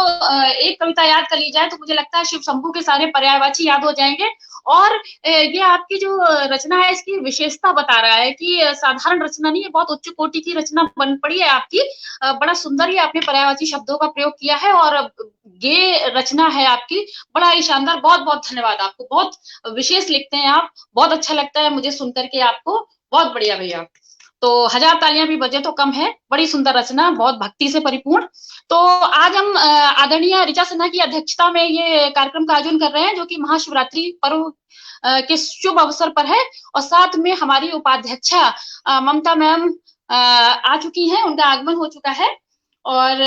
एक कविता याद कर ली जाए तो मुझे लगता है शिव शंभू के सारे पर्यायवाची याद हो जाएंगे। और ये आपकी जो रचना है इसकी विशेषता बता रहा है कि साधारण रचना नहीं है, बहुत उच्च कोटि की रचना बन पड़ी है आपकी। बड़ा सुंदर ही आपने पर्यायवाची शब्दों का प्रयोग किया है और ये रचना है आपकी बड़ा ही शानदार। बहुत बहुत धन्यवाद आपको, बहुत विशेष लिखते हैं आप, बहुत अच्छा लगता है मुझे सुनकर के आपको। बहुत बढ़िया भैया, तो 1000 तालियां भी बजे तो कम है। बड़ी सुंदर रचना, बहुत भक्ति से परिपूर्ण। तो आज हम आदरणीय ऋचा सिन्हा की अध्यक्षता में ये कार्यक्रम का आयोजन कर रहे हैं जो कि महाशिवरात्रि पर्व के शुभ अवसर पर है। और साथ में हमारी उपाध्यक्षा ममता मैम आ चुकी हैं, उनका आगमन हो चुका है। और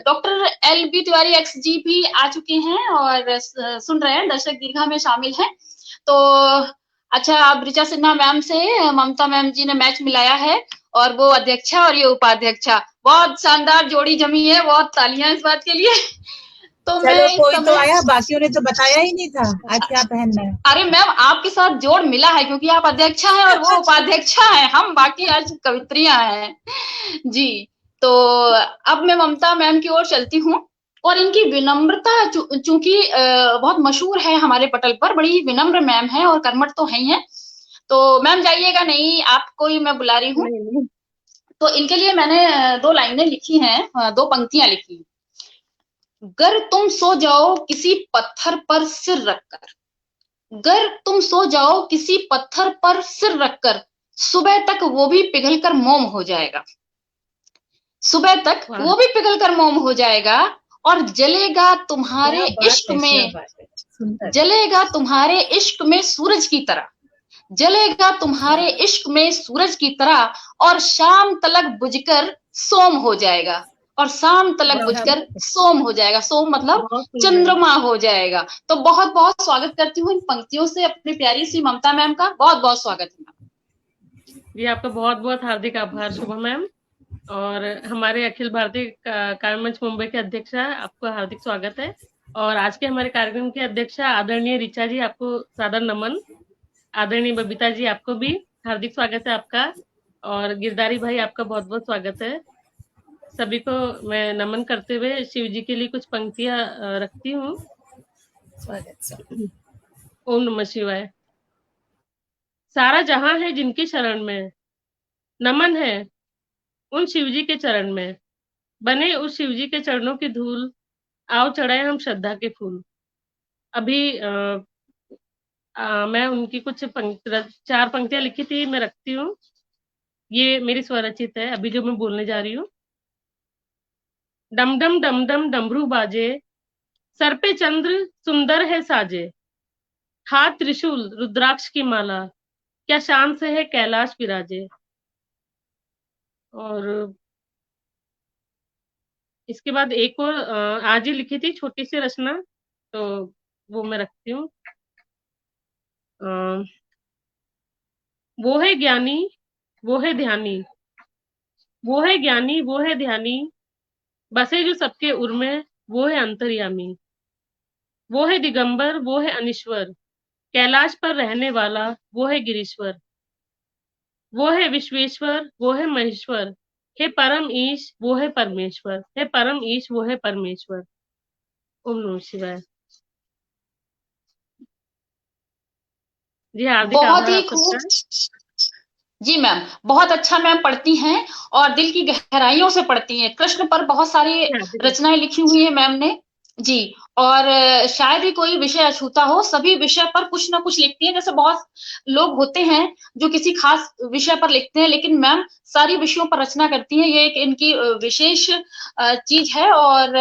डॉक्टर LB तिवारी XG भी आ चुके हैं और सुन रहे हैं, दर्शक दीर्घा में शामिल हैं। तो अच्छा, अब ऋचा सिन्हा मैम से ममता मैम जी ने मैच मिलाया है और वो अध्यक्षा और ये उपाध्यक्षा, बहुत शानदार जोड़ी जमी है। बहुत तालियां इस बात के लिए। तो चलो, कोई तो आया, बाकियों ने तो बताया ही नहीं था आज क्या पहनना है। अरे मैम, आपके साथ जोड़ मिला है क्योंकि आप अध्यक्षा हैं और वो उपाध्यक्षा है, हम बाकी आज कवित्रियां हैं जी। तो अब मैं ममता मैम की ओर चलती हूँ और इनकी विनम्रता चूंकि बहुत मशहूर है हमारे पटल पर, बड़ी विनम्र मैम है और कर्मठ तो है ही है। तो मैम जाइएगा नहीं, आपको ही मैं बुला रही हूँ। तो इनके लिए मैंने 2 लाइनें लिखी हैं, 2 पंक्तियां लिखी हैं। गर तुम सो जाओ किसी पत्थर पर सिर रखकर, गर तुम सो जाओ किसी पत्थर पर सिर रखकर, सुबह तक वो भी पिघलकर मोम हो जाएगा, सुबह तक वो भी पिघलकर मोम हो जाएगा। और जलेगा तुम्हारे इश्क में, जलेगा तुम्हारे इश्क में सूरज की तरह, जलेगा तुम्हारे इश्क में सूरज की तरह। और शाम तलक बुझकर सोम हो जाएगा, और शाम तलक बुझकर सोम हो जाएगा। सोम मतलब चंद्रमा हो जाएगा। तो बहुत बहुत स्वागत करती हूँ इन पंक्तियों से अपनी प्यारी सी ममता मैम का। बहुत बहुत स्वागत है जी, आपका बहुत बहुत हार्दिक आभार शुभा मैम। और हमारे अखिल भारतीय काव्य मंच मुंबई के अध्यक्षा, आपको हार्दिक स्वागत है। और आज के हमारे कार्यक्रम के अध्यक्षा आदरणीय ऋचा जी, आपको सादर नमन। आदरणीय बबीता जी, आपको भी हार्दिक स्वागत है आपका। और गिरधारी भाई, आपका बहुत बहुत स्वागत है। सभी को मैं नमन करते हुए शिव जी के लिए कुछ पंक्तियां रखती हूँ। ओम नमः शिवाय। सारा जहां है जिनकी शरण में, नमन है उन शिवजी के चरण में, बने उस शिवजी के चरणों की धूल, आओ चढ़ाए हम श्रद्धा के फूल। अभी मैं उनकी कुछ 4 पंक्तियां लिखी थी, मैं रखती हूँ। ये मेरी स्वरचित है अभी जो मैं बोलने जा रही हूँ। डम डम डम डम डमरू बाजे, सर पे चंद्र सुंदर है साजे, हाथ त्रिशूल रुद्राक्ष की माला, क्या शान से है कैलाश विराजे। और इसके बाद एक और आज ही लिखी थी छोटी सी रचना, तो वो मैं रखती हूँ। वो है ज्ञानी वो है ध्यानी, वो है ज्ञानी वो है ध्यानी, बसे जो सबके उर में, वो है अंतर्यामी। वो है दिगंबर वो है अनीश्वर, कैलाश पर रहने वाला वो है गिरीश्वर। वो है विश्वेश्वर वो है महेश्वर, हे परम ईश वो है परमेश्वर, हे परम ईश वो है परमेश्वर। ओम नमः शिवाय। जी हार्दिक बहुत आभार ही आप खूब। सबका। जी मैम, बहुत अच्छा मैम पढ़ती हैं और दिल की गहराइयों से पढ़ती हैं। कृष्ण पर बहुत सारी जी हार्दिक रचनाएं लिखी हुई है मैम ने। जी, और शायद ही कोई विषय अछूता हो, सभी विषय पर कुछ ना कुछ लिखती हैं। जैसे बहुत लोग होते हैं जो किसी खास विषय पर लिखते हैं, लेकिन मैम सारी विषयों पर रचना करती हैं। ये एक इनकी विशेष चीज है और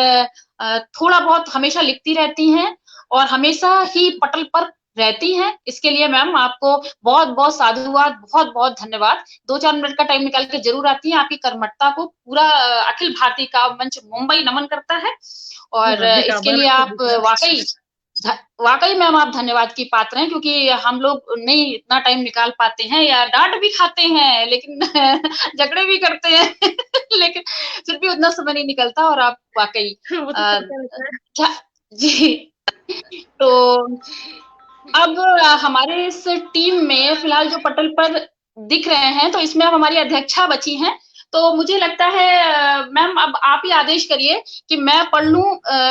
थोड़ा बहुत हमेशा लिखती रहती हैं और हमेशा ही पटल पर रहती हैं। इसके लिए मैम आपको बहुत बहुत साधुवाद, बहुत बहुत धन्यवाद। 2-4 मिनट का टाइम निकाल के जरूर आती हैं। आपकी कर्मठता को पूरा अखिल भारतीय काव्य मंच मुंबई नमन करता है और हार्दिक इसके आभार लिए आप आप सभी का। वाकई मैम आप धन्यवाद की पात्र हैं, क्योंकि हम लोग नहीं इतना टाइम निकाल पाते हैं या डांट भी खाते हैं, लेकिन झगड़े भी करते हैं लेकिन फिर भी उतना समय नहीं निकलता और आप वाकई वो तो चलता रहता है। जी। तो अब हमारे इस टीम में फिलहाल जो पटल पर दिख रहे हैं, तो इसमें अब हमारी अध्यक्षा बची हैं। तो मुझे लगता है मैम अब आप ही आदेश करिए कि मैं पढ़ लूं।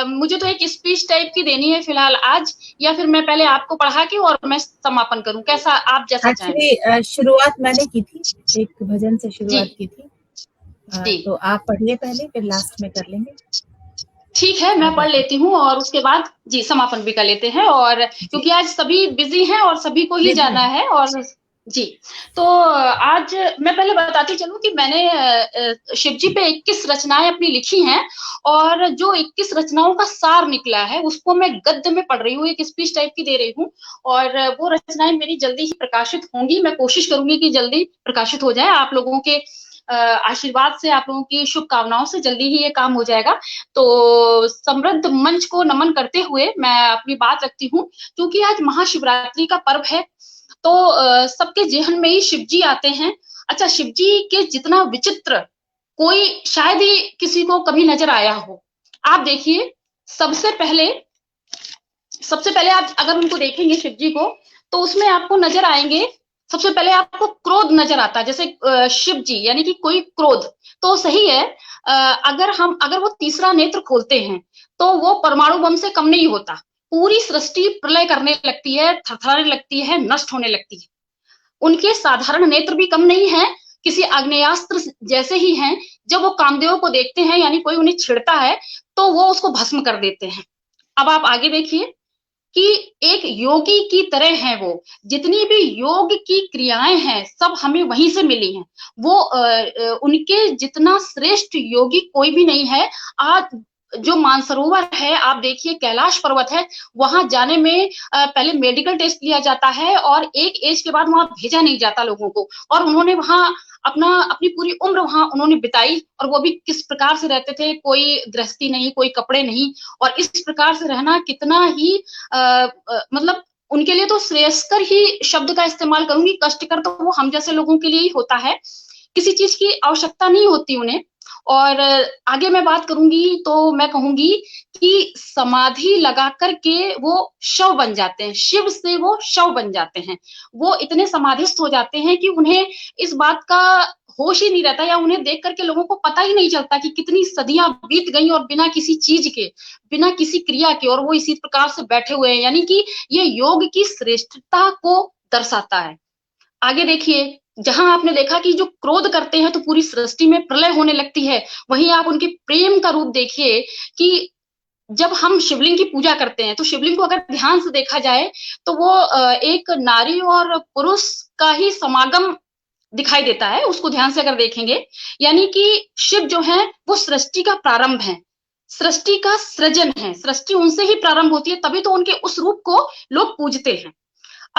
मुझे तो एक स्पीच टाइप की देनी है फिलहाल आज, या फिर मैं पहले आपको पढ़ा के और मैं समापन करूं, कैसा आप जैसा चाहें। एक्चुअली शुरुआत मैंने की थी, एक भजन से शुरुआत जी की थी। जी तो आप पढ़िए पहले, फिर लास्ट में कर लेंगे। ठीक है, मैं पढ़ लेती हूँ और उसके बाद जी समापन भी कर लेते हैं। और क्योंकि आज सभी बिजी हैं और सभी को ही जाना है और जी, तो आज मैं पहले बताती चलूं कि मैंने शिव जी पे 21 रचनाएं अपनी लिखी हैं और जो 21 रचनाओं का सार निकला है उसको मैं गद्य में पढ़ रही हूँ, एक स्पीच टाइप की दे रही हूँ और वो रचनाएं मेरी जल्दी ही प्रकाशित होंगी। मैं कोशिश करूंगी कि जल्दी प्रकाशित हो जाए। आप लोगों के आशीर्वाद से, आप लोगों की शुभकामनाओं से जल्दी ही ये काम हो जाएगा। तो समृद्ध मंच को नमन करते हुए मैं अपनी बात रखती हूँ। क्योंकि आज महाशिवरात्रि का पर्व है, तो सबके जेहन में ही शिव जी आते हैं। अच्छा, शिव जी के जितना विचित्र कोई शायद ही किसी को कभी नजर आया हो। आप देखिए, सबसे पहले आप अगर उनको देखेंगे शिव जी को, तो उसमें आपको नजर आएंगे, सबसे पहले आपको क्रोध नजर आता है। जैसे शिव जी यानी कि कोई क्रोध, तो सही है। अगर वो तीसरा नेत्र खोलते हैं तो वो परमाणु बम से कम नहीं होता। पूरी सृष्टि प्रलय करने लगती है, थरथराने लगती है, नष्ट होने लगती है। उनके साधारण नेत्र भी कम नहीं है, किसी आग्नेयास्त्र जैसे ही हैं। जब वो कामदेव को देखते हैं, यानी कोई उन्हें छिड़ता है, तो वो उसको भस्म कर देते हैं। अब आप आगे देखिए कि एक योगी की तरह है वो। जितनी भी योग की क्रियाएं हैं सब हमें वहीं से मिली हैं। वो उनके जितना श्रेष्ठ योगी कोई भी नहीं है। आज जो मानसरोवर है, आप देखिए कैलाश पर्वत है, वहां जाने में पहले मेडिकल टेस्ट लिया जाता है और एक एज के बाद वहां भेजा नहीं जाता लोगों को। और उन्होंने वहां अपनी पूरी उम्र वहां उन्होंने बिताई, और वो भी किस प्रकार से रहते थे, कोई गृहस्थी नहीं, कोई कपड़े नहीं। और इस प्रकार से रहना कितना ही मतलब उनके लिए तो श्रेयस्कर ही शब्द का इस्तेमाल करूंगी, कष्टकर तो वो हम जैसे लोगों के लिए ही होता है। किसी चीज की आवश्यकता नहीं होती उन्हें। और आगे मैं बात करूंगी तो मैं कहूंगी कि समाधि लगा करके वो शव बन जाते हैं, शिव से वो शव बन जाते हैं। वो इतने समाधिस्थ हो जाते हैं कि उन्हें इस बात का होश ही नहीं रहता, या उन्हें देख करके लोगों को पता ही नहीं चलता कि कितनी सदियां बीत गई और बिना किसी चीज के, बिना किसी क्रिया के, और वो इसी प्रकार से बैठे हुए हैं। यानी कि ये योग की श्रेष्ठता को दर्शाता है। आगे देखिए, जहां आपने देखा कि जो क्रोध करते हैं तो पूरी सृष्टि में प्रलय होने लगती है, वहीं आप उनके प्रेम का रूप देखिए कि जब हम शिवलिंग की पूजा करते हैं तो शिवलिंग को अगर ध्यान से देखा जाए तो वो एक नारी और पुरुष का ही समागम दिखाई देता है, उसको ध्यान से अगर देखेंगे। यानी कि शिव जो है वो सृष्टि का प्रारंभ है, सृष्टि का सृजन है। सृष्टि उनसे ही प्रारंभ होती है, तभी तो उनके उस रूप को लोग पूजते हैं।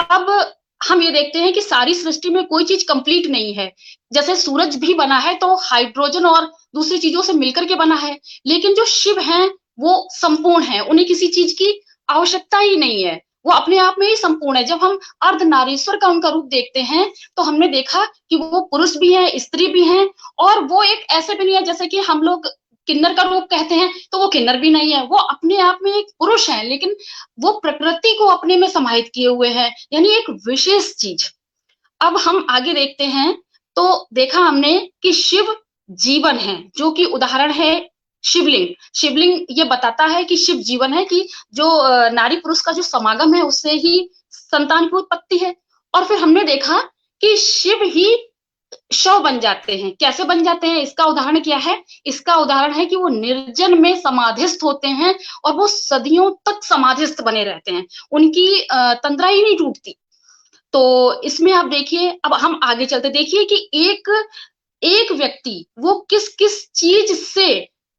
अब हम ये देखते हैं कि सारी सृष्टि में कोई चीज कंप्लीट नहीं है। जैसे सूरज भी बना है तो हाइड्रोजन और दूसरी चीजों से मिलकर के बना है, लेकिन जो शिव हैं वो संपूर्ण है, उन्हें किसी चीज की आवश्यकता ही नहीं है, वो अपने आप में ही संपूर्ण है। जब हम अर्धनारीश्वर का उनका रूप देखते हैं तो हमने देखा कि वो पुरुष भी है, स्त्री भी हैं, और वो एक ऐसे भी नहीं है जैसे कि हम लोग किन्नर का रूप कहते हैं, तो वो किन्नर भी नहीं है, वो अपने आप में एक पुरुष है, लेकिन वो प्रकृति को अपने में समाहित किए हुए हैं, यानी एक विशेष चीज। अब हम आगे देखते हैं तो देखा हमने कि शिव जीवन है, जो कि उदाहरण है शिवलिंग। शिवलिंग ये बताता है कि शिव जीवन है, कि जो नारी पुरुष का जो समागम है उससे ही संतान की उत्पत्ति है। और फिर हमने देखा कि शिव ही शव बन जाते हैं। कैसे बन जाते हैं, इसका उदाहरण क्या है? इसका उदाहरण है कि वो निर्जन में समाधिस्थ होते हैं और वो सदियों तक समाधिस्थ बने रहते हैं, उनकी तंद्रा ही नहीं टूटती। तो इसमें आप देखिए, अब हम आगे चलते देखिए कि एक व्यक्ति वो किस किस चीज से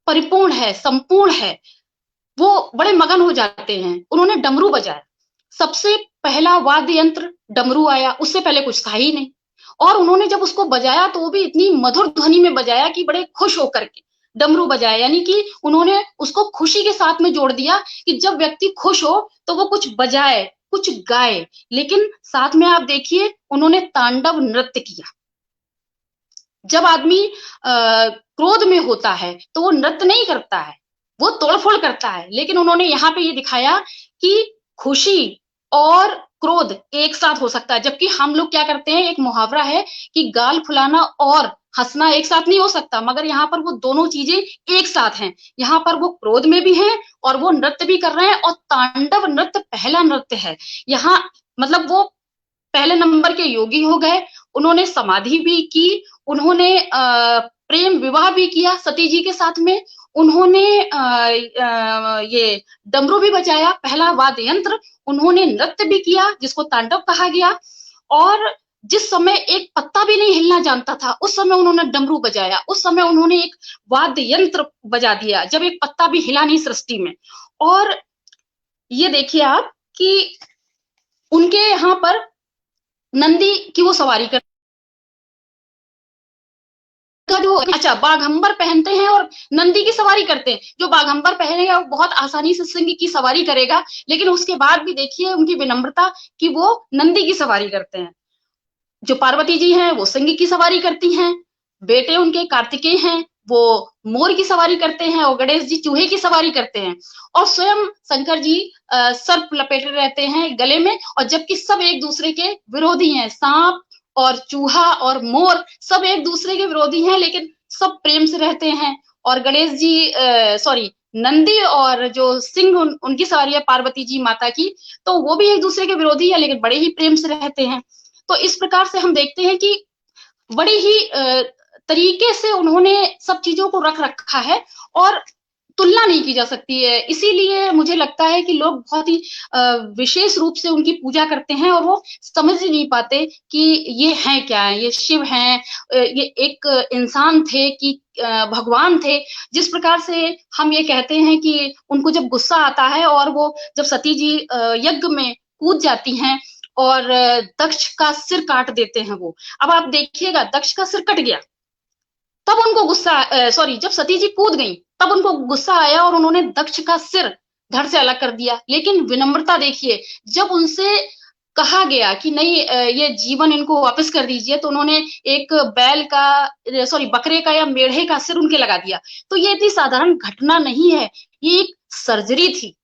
परिपूर्ण है, संपूर्ण है। वो बड़े मगन हो जाते हैं। उन्होंने डमरू बजाया, सबसे पहला वाद्य यंत्र डमरू आया, उससे पहले कुछ था ही नहीं। और उन्होंने जब उसको बजाया तो वो भी इतनी मधुर ध्वनि में बजाया कि बड़े खुश होकर के डमरू बजाया, यानी कि उन्होंने उसको खुशी के साथ में जोड़ दिया कि जब व्यक्ति खुश हो तो वो कुछ बजाए, कुछ गाए। लेकिन साथ में आप देखिए उन्होंने तांडव नृत्य किया। जब आदमी क्रोध में होता है तो वो नृत्य नहीं करता है, वो तोड़फोड़ करता है। लेकिन उन्होंने यहाँ पे ये दिखाया कि खुशी और क्रोध एक साथ हो सकता है। जबकि हम लोग क्या करते हैं, एक मुहावरा है कि गाल फुलाना और हंसना एक साथ नहीं हो सकता, मगर यहाँ पर वो दोनों चीजें एक साथ हैं। यहाँ पर वो क्रोध में भी हैं और वो नृत्य भी कर रहे हैं। और तांडव नृत्य पहला नृत्य है यहाँ, मतलब वो पहले नंबर के योगी हो गए। उन्होंने समाधि भी की, उन्होंने प्रेम विवाह भी किया सती जी के साथ में, उन्होंने ये डमरू भी बजाया, पहला वाद्य यंत्र, उन्होंने नृत्य भी किया जिसको तांडव कहा गया। और जिस समय एक पत्ता भी नहीं हिलना जानता था उस समय उन्होंने डमरू बजाया, उस समय उन्होंने एक वाद्य यंत्र बजा दिया जब एक पत्ता भी हिला नहीं सृष्टि में। और ये देखिए आप कि उनके यहाँ पर नंदी की वो सवारी कर जो अच्छा बाघंबर पहनते हैं और नंदी की सवारी करते हैं। जो बाघंबर पहनेगा वो बहुत आसानी से सिंह की सवारी करेगा, लेकिन उसके बाद भी देखिए उनकी विनम्रता कि वो नंदी की सवारी करते हैं। जो पार्वती जी हैं वो सिंह की सवारी करती हैं, बेटे उनके कार्तिकेय हैं वो मोर की सवारी करते हैं, और गणेश जी चूहे की सवारी करते हैं, और स्वयं शंकर जी सर्प लपेटे रहते हैं गले में। और जबकि सब एक दूसरे के विरोधी हैं, सांप और चूहा और मोर सब एक दूसरे के विरोधी हैं, लेकिन सब प्रेम से रहते हैं। और गणेश जी सॉरी नंदी और जो सिंह उनकी सवारी है पार्वती जी माता की, तो वो भी एक दूसरे के विरोधी है लेकिन बड़े ही प्रेम से रहते हैं। तो इस प्रकार से हम देखते हैं कि बड़ी ही तरीके से उन्होंने सब चीजों को रख रखा है और तुलना नहीं की जा सकती है। इसीलिए मुझे लगता है कि लोग बहुत ही विशेष रूप से उनकी पूजा करते हैं और वो समझ ही नहीं पाते कि ये हैं क्या है, ये शिव हैं, ये एक इंसान थे कि भगवान थे। जिस प्रकार से हम ये कहते हैं कि उनको जब गुस्सा आता है और वो जब सती जी यज्ञ में कूद जाती हैं और दक्ष का सिर काट देते हैं वो। अब आप देखिएगा दक्ष का सिर कट गया, तब उनको गुस्सा सॉरी जब सती जी कूद गई तब उनको गुस्सा आया और उन्होंने दक्ष का सिर धड़ से अलग कर दिया। लेकिन विनम्रता देखिए, जब उनसे कहा गया कि नहीं ये जीवन इनको वापस कर दीजिए, तो उन्होंने एक बैल का सॉरी बकरे का या मेढ़े का सिर उनके लगा दिया। तो ये इतनी साधारण घटना नहीं है, ये एक सर्जरी थी।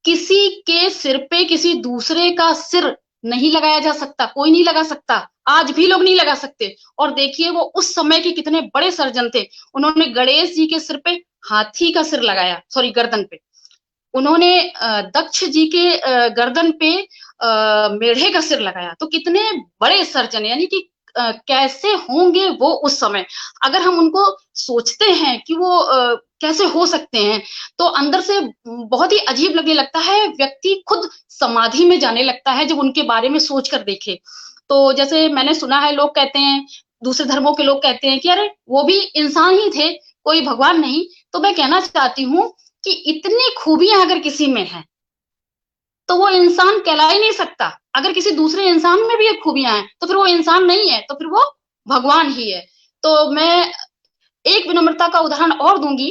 किसी के सिर पे किसी दूसरे का सिर नहीं लगाया जा सकता, कोई नहीं लगा सकता, आज भी लोग नहीं लगा सकते। और देखिए वो उस समय के कितने बड़े सर्जन थे। उन्होंने गणेश जी के सिर पे हाथी का सिर लगाया, सॉरी गर्दन पे। उन्होंने दक्ष जी के गर्दन पे मेढ़े का सिर लगाया। तो कितने बड़े सर्जन, यानी कि कैसे होंगे वो उस समय। अगर हम उनको सोचते हैं कि वो कैसे हो सकते हैं, तो अंदर से बहुत ही अजीब लगने लगता है। व्यक्ति खुद समाधि में जाने लगता है जब उनके बारे में सोच कर देखे। तो जैसे मैंने सुना है, लोग कहते हैं, दूसरे धर्मों के लोग कहते हैं कि अरे वो भी इंसान ही थे, कोई भगवान नहीं। तो मैं कहना चाहती हूँ कि इतनी खूबियां अगर किसी में है तो वो इंसान कहला ही नहीं सकता। अगर किसी दूसरे इंसान में भी ये खूबियां हैं तो फिर वो इंसान नहीं है, तो फिर वो भगवान ही है। तो मैं एक विनम्रता का उदाहरण और दूंगी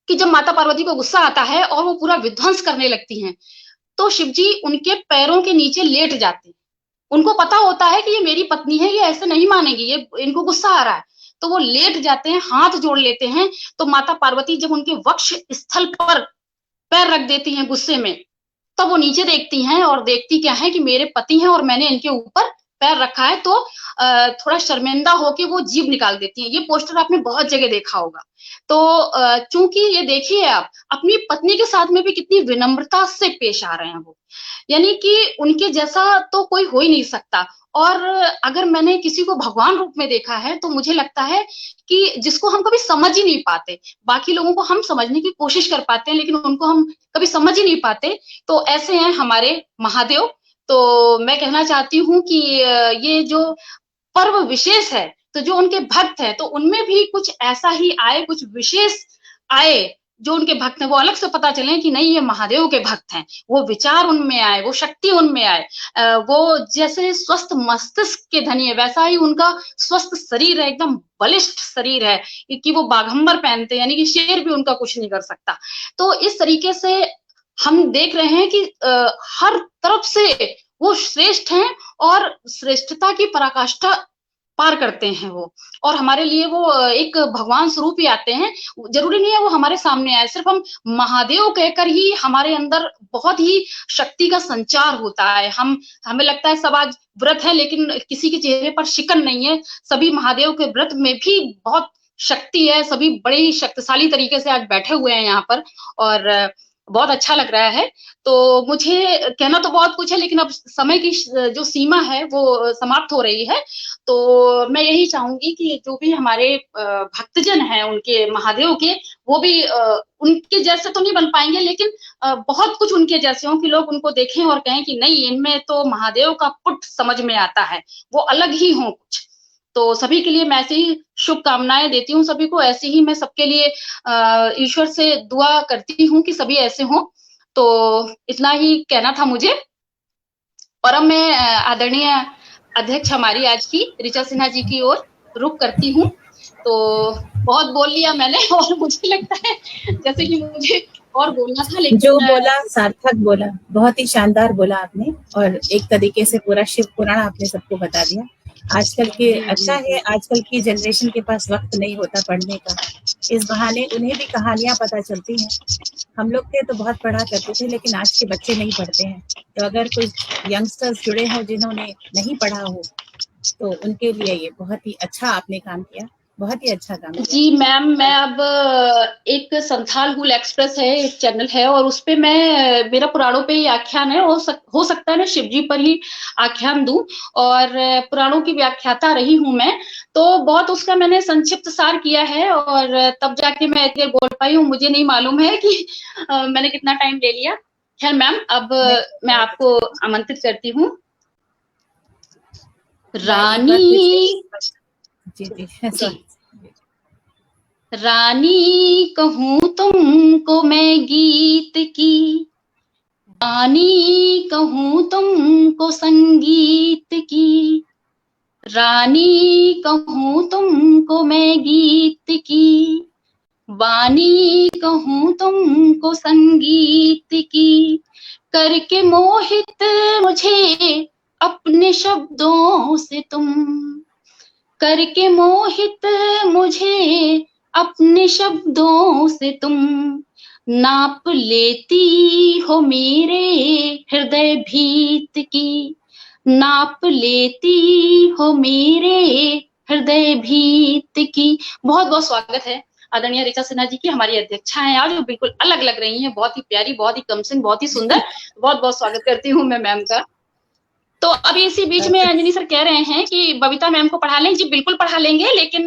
कि जब माता पार्वती को गुस्सा आता है और वो पूरा विध्वंस करने लगती हैं, तो शिव जी उनके पैरों के नीचे लेट जाते हैं। उनको पता होता है कि ये मेरी पत्नी है, ये ऐसे नहीं मानेगी, ये इनको गुस्सा आ रहा है। तो वो लेट जाते हैं, हाथ जोड़ लेते हैं। तो माता पार्वती जब उनके वक्ष स्थल पर पैर रख देती हैं गुस्से में, तब वो नीचे देखती हैं और देखती क्या है कि मेरे पति हैं और मैंने इनके ऊपर पैर रखा है तो थोड़ा शर्मिंदा होके वो जीभ निकाल देती हैं। ये पोस्टर आपने बहुत जगह देखा होगा। तो चूंकि ये देखिए आप अपनी पत्नी के साथ में भी कितनी विनम्रता से पेश आ रहे हैं वो, यानी कि उनके जैसा तो कोई हो ही नहीं सकता। और अगर मैंने किसी को भगवान रूप में देखा है तो मुझे लगता है कि जिसको हम कभी समझ ही नहीं पाते, बाकी लोगों को हम समझने की कोशिश कर पाते हैं लेकिन उनको हम कभी समझ ही नहीं पाते, तो ऐसे हैं हमारे महादेव। तो मैं कहना चाहती हूँ कि ये जो पर्व विशेष है तो जो उनके भक्त हैं तो उनमें भी कुछ ऐसा ही आए, कुछ विशेष आए जो उनके भक्त हैं वो अलग से पता चले कि नहीं ये महादेव के भक्त हैं, वो विचार उनमें आए, वो शक्ति उनमें आए। वो जैसे स्वस्थ मस्तिष्क के धनी है वैसा ही उनका स्वस्थ शरीर है, एकदम बलिष्ठ शरीर है कि वो बाघंबर पहनते हैं, यानी कि शेर भी उनका कुछ नहीं कर सकता। तो इस तरीके से हम देख रहे हैं कि हर तरफ से वो श्रेष्ठ हैं और श्रेष्ठता की पराकाष्ठा पार करते हैं वो, और हमारे लिए वो एक भगवान स्वरूप ही आते हैं। जरूरी नहीं है वो हमारे सामने आए, सिर्फ हम महादेव कहकर ही हमारे अंदर बहुत ही शक्ति का संचार होता है। हमें लगता है सब आज व्रत है लेकिन किसी के चेहरे पर शिकन नहीं है। सभी महादेव के व्रत में भी बहुत शक्ति है, सभी बड़े ही शक्तिशाली तरीके से आज बैठे हुए हैं यहाँ पर और बहुत अच्छा लग रहा है। तो मुझे कहना तो बहुत कुछ है लेकिन अब समय की जो सीमा है वो समाप्त हो रही है। तो मैं यही चाहूंगी कि जो भी हमारे भक्तजन हैं उनके महादेव के, वो भी उनके जैसे तो नहीं बन पाएंगे लेकिन बहुत कुछ उनके जैसे हों कि लोग उनको देखें और कहें कि नहीं इनमें तो महादेव का पुट समझ में आता है, वो अलग ही हों कुछ। तो सभी के लिए मैं ऐसी ही शुभकामनाएं देती हूँ, सभी को ऐसे ही मैं सबके लिए ईश्वर से दुआ करती हूँ कि सभी ऐसे हों। तो इतना ही कहना था मुझे। और अब मैं आदरणीय अध्यक्ष हमारी आज की ऋचा सिन्हा जी की ओर रुख करती हूँ। तो बहुत बोल लिया मैंने और मुझे लगता है जैसे कि मुझे और बोलना था लेकिन जो बोला सार्थक बोला, बहुत ही शानदार बोला आपने और एक तरीके से पूरा शिव पुराण आपने सबको बता दिया। आजकल के अच्छा है, आजकल की जनरेशन के पास वक्त नहीं होता पढ़ने का, इस बहाने उन्हें भी कहानियां पता चलती हैं। हम लोग थे तो बहुत पढ़ा करते थे लेकिन आज के बच्चे नहीं पढ़ते हैं। तो अगर कोई यंगस्टर्स जुड़े हों जिन्होंने नहीं पढ़ा हो तो उनके लिए ये बहुत ही अच्छा आपने काम किया, बहुत ही अच्छा काम किया। जी मैम, मैं अब एक संथाल हुल एक्सप्रेस है, एक चैनल है और उस पे मैं मेरा पुराणों पे ही आख्यान है, हो सकता है मैं शिव जी पर ही आख्यान दूं और पुराणों की व्याख्याता रही हूं मैं, तो बहुत उसका मैंने संक्षिप्त सार किया है और तब जाके मैं इतने बोल पाई हूँ। मुझे नहीं मालूम है कि मैंने कितना टाइम ले लिया। खैर मैम, अब मैं आपको आमंत्रित करती हूँ। रानी रानी कहूँ तुमको मैं गीत की, रानी कहूँ तुमको संगीत की, रानी कहूँ तुमको मैं गीत की, वाणी कहूँ तुमको संगीत की, करके मोहित मुझे अपने शब्दों से तुम, करके मोहित मुझे अपने शब्दों से तुम, नाप लेती हो मेरे हृदय भीत की, नाप लेती हो मेरे हृदय भीत की। बहुत बहुत स्वागत है आदरणीय ऋचा सिन्हा जी की, हमारी अध्यक्षा हैं आज, बिल्कुल अलग लग रही हैं, बहुत ही प्यारी, बहुत ही कमसिन, बहुत ही सुंदर। बहुत बहुत स्वागत करती हूँ मैं मैम का। तो अभी इसी बीच में अंजनी सर कह रहे हैं कि बबीता मैम को पढ़ा लें। जी बिल्कुल पढ़ा लेंगे, लेकिन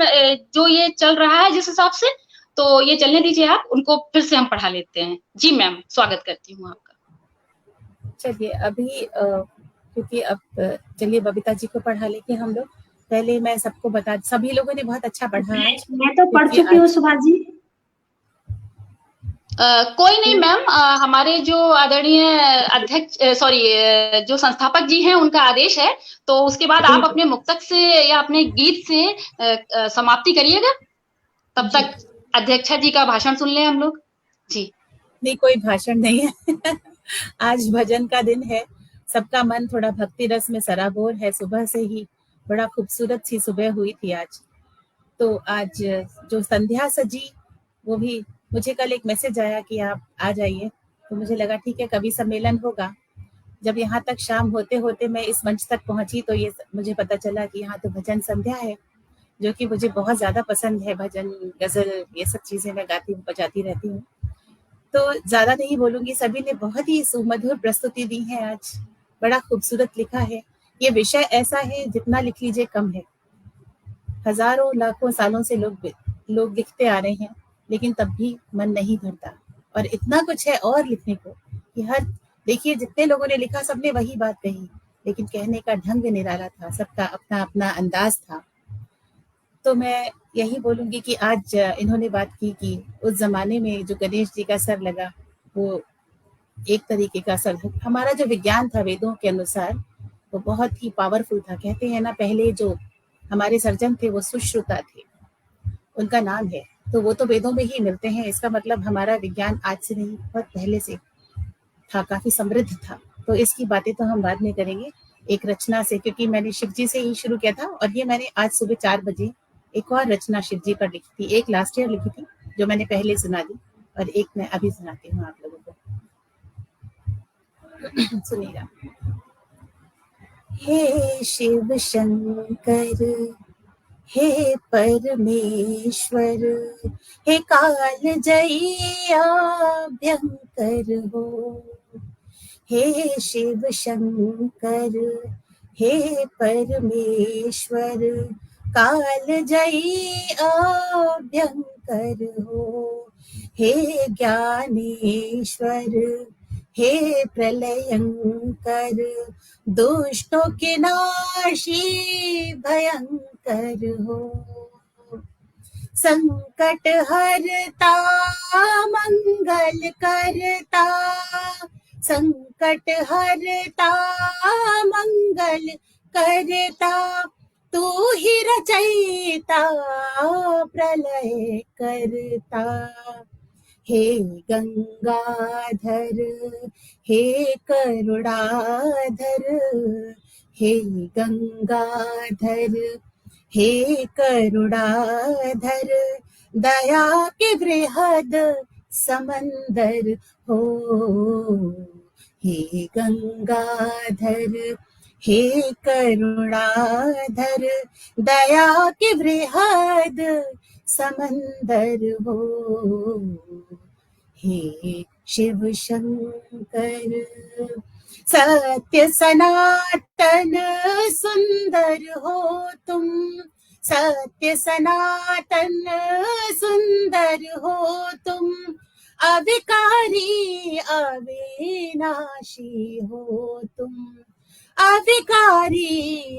जो ये चल रहा है जिस हिसाब से, तो ये चलने दीजिए आप, उनको फिर से हम पढ़ा लेते हैं। जी मैम, स्वागत करती हूँ आपका। चलिए अभी क्योंकि अब चलिए बबीता जी को पढ़ा लेके हम लोग, पहले मैं सबको बता, सभी लोगों ने बहुत अच्छा पढ़ा। मैं तो पढ़ चुकी हूँ सुभा जी। कोई नहीं मैम, हमारे जो आदरणीय अध्यक्ष जो संस्थापक जी हैं उनका आदेश है, तो उसके बाद आप अपने मुक्तक से या अपने गीत से समाप्ति करिएगा, तब तक अध्यक्षा जी का भाषण सुन लें हम लोग। जी नहीं, कोई भाषण नहीं है आज भजन का दिन है, सबका मन थोड़ा भक्ति रस में सराबोर है। सुबह से ही बड़ा खूबसूरत सी सुबह हुई थी आज। तो आज जो संध्या सजी, वो भी मुझे कल एक मैसेज आया कि आप आ जाइए, तो मुझे लगा ठीक है कवि सम्मेलन होगा जब यहाँ तक शाम होते होते मैं इस मंच तक पहुंची तो ये मुझे पता चला कि यहाँ तो भजन संध्या है, जो कि मुझे बहुत ज़्यादा पसंद है। भजन, गज़ल, ये सब चीज़ें मैं गाती हूँ, बजाती रहती हूँ। तो ज़्यादा नहीं बोलूँगी, सभी ने बहुत ही सुमधुर प्रस्तुति दी है आज, बड़ा खूबसूरत लिखा है। ये विषय ऐसा है जितना लिख लीजिए कम है। हज़ारों लाखों सालों से लोग लिखते आ रहे हैं, लेकिन तब भी मन नहीं भरता। और इतना कुछ है और लिखने को कि देखिए जितने लोगों ने लिखा सबने वही बात कही, लेकिन कहने का ढंग निराला था, सबका अपना अपना अंदाज था। तो मैं यही बोलूँगी कि आज इन्होंने बात की कि उस ज़माने में जो गणेश जी का सर लगा, वो एक तरीके का सर, हमारा जो विज्ञान था वेदों के अनुसार, वो बहुत ही पावरफुल था। कहते हैं ना, पहले जो हमारे सर्जन थे वो सुश्रुता थे, उनका नाम है, तो वो तो वेदों में ही मिलते हैं। इसका मतलब हमारा विज्ञान आज से नहीं, बहुत पहले से था, काफ़ी समृद्ध था। तो इसकी बातें तो हम बाद में करेंगे एक रचना से, क्योंकि मैंने शिव जी से ही शुरू किया था और ये मैंने आज सुबह 4 बजे एक और रचना शिव जी पर लिखी थी। एक लास्ट ईयर लिखी थी जो मैंने पहले सुना दी, और एक मैं अभी सुनाती हूँ आप लोगों को। सुनिएगा। हे शिव शंकर, हे परमेश्वर, हे काल जइया भयंकर हो। हे शिव शंकर, हे परमेश्वर, काल जइया भयंकर हो। हे ज्ञानेश्वर, हे प्रलयंकर, दुष्टों के नाशी भयंकर हो। संकट हरता मंगल करता, संकट हरता मंगल करता, तू ही रचयिता प्रलय करता। हे गंगाधर, हे करुणाधर, हे गंगाधर, हे करुणाधर, दया के बृहद समंदर हो। हे गंगाधर, हे करुणाधर, दया के बृहद समंदर हो। हे शिव शंकर, सत्य सनातन सुंदर हो तुम, सत्य सनातन सुंदर हो तुम, अविकारी अविनाशी हो तुम, अविकारी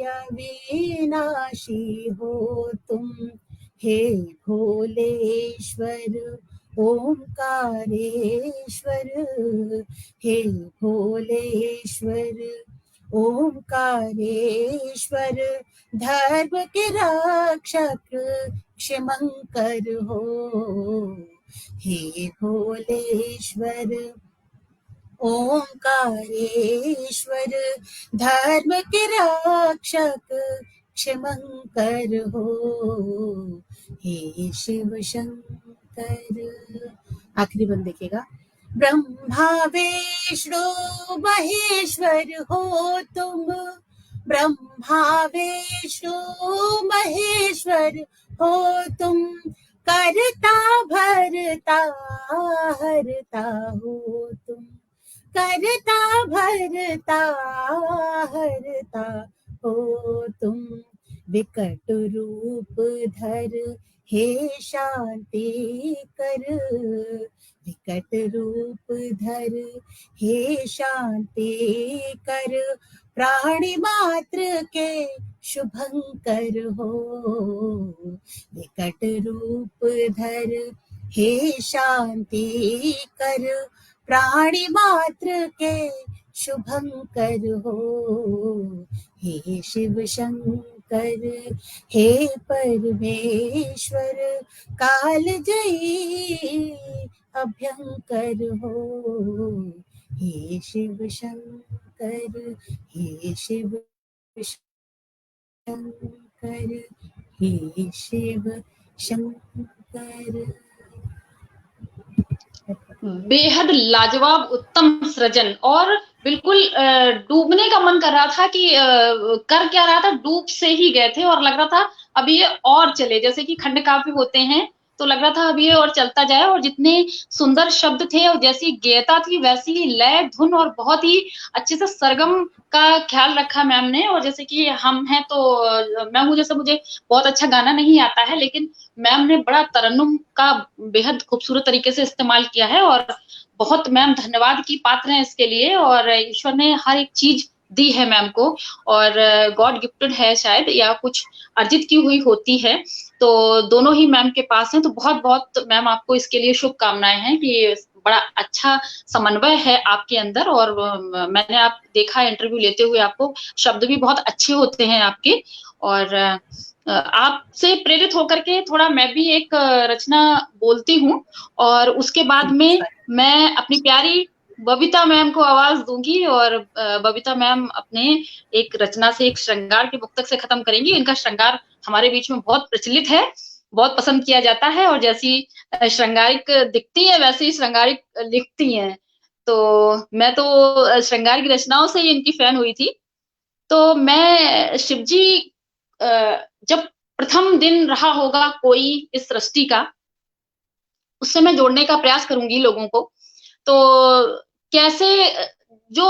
अविनाशी हो तुम। हे भोलेश्वर ओंकारेश्वर, हे भोलेश्वर ओंकारेश्वर, धर्म के रक्षक क्षमंकर हो। हे भोलेश्वर ओंकारेश्वर, धर्म के रक्षक क्षमंकर हो। हे शिव शंकर। आखिरी बंद देखिएगा। ब्रह्मा विष्णु महेश्वर हो तुम, ब्रह्मा विष्णु महेश्वर हो तुम, करता भरता हरता हो तुम, करता भरता हरता हो तुम। विकट रूप धर हे शांति कर, विकट रूप धर हे शांति कर, प्राणी मात्र के शुभंकर हो। विकट रूप धर हे शांति कर, प्राणी मात्र के शुभंकर हो। हे शिव शंकर, हे परमेश्वर, काल जयी अभयंकर हो। हे शिव शंकर, हे शिव शंकर, हे शिव शंकर। बेहद लाजवाब उत्तम सृजन, और बिल्कुल डूबने का मन कर रहा था कि कर क्या रहा था, डूब से ही गए थे और लग रहा था अब ये और चले, जैसे कि खंड काव्य होते हैं तो लग रहा था अब ये और चलता जाए। और जितने सुंदर शब्द थे और जैसी गेयता थी वैसी ही लय धुन, और बहुत ही अच्छे से सरगम का ख्याल रखा मैम ने। और जैसे कि हम हैं तो मैं हूँ जैसे मुझे बहुत अच्छा गाना नहीं आता है, लेकिन मैम ने बड़ा तरन्नुम का बेहद खूबसूरत तरीके से इस्तेमाल किया है, और बहुत मैम धन्यवाद की पात्र हैं इसके लिए। और ईश्वर ने हर एक चीज दी है मैम को, और गॉड गिफ्टेड है शायद, या कुछ अर्जित की हुई होती है, तो दोनों ही मैम के पास हैं। तो बहुत बहुत मैम आपको इसके लिए शुभकामनाएं हैं कि बड़ा अच्छा समन्वय है आपके अंदर। और मैंने आप देखा इंटरव्यू लेते हुए, आपको शब्द भी बहुत अच्छे होते हैं आपके। और आपसे प्रेरित होकर के थोड़ा मैं भी एक रचना बोलती हूँ, और उसके बाद में मैं अपनी प्यारी बबीता मैम को आवाज दूंगी, और बबीता मैम अपने एक रचना से, एक श्रृंगार के मुक्तक से खत्म करेंगी। इनका श्रृंगार हमारे बीच में बहुत प्रचलित है, बहुत पसंद किया जाता है, और जैसी श्रृंगारिक दिखती है वैसे ही श्रृंगारिक लिखती हैं। तो मैं तो श्रृंगार की रचनाओं से ही इनकी फैन हुई थी। तो मैं शिव जी, जब प्रथम दिन रहा होगा कोई इस सृष्टि का, उससे मैं जोड़ने का प्रयास करूंगी लोगों को। तो कैसे, जो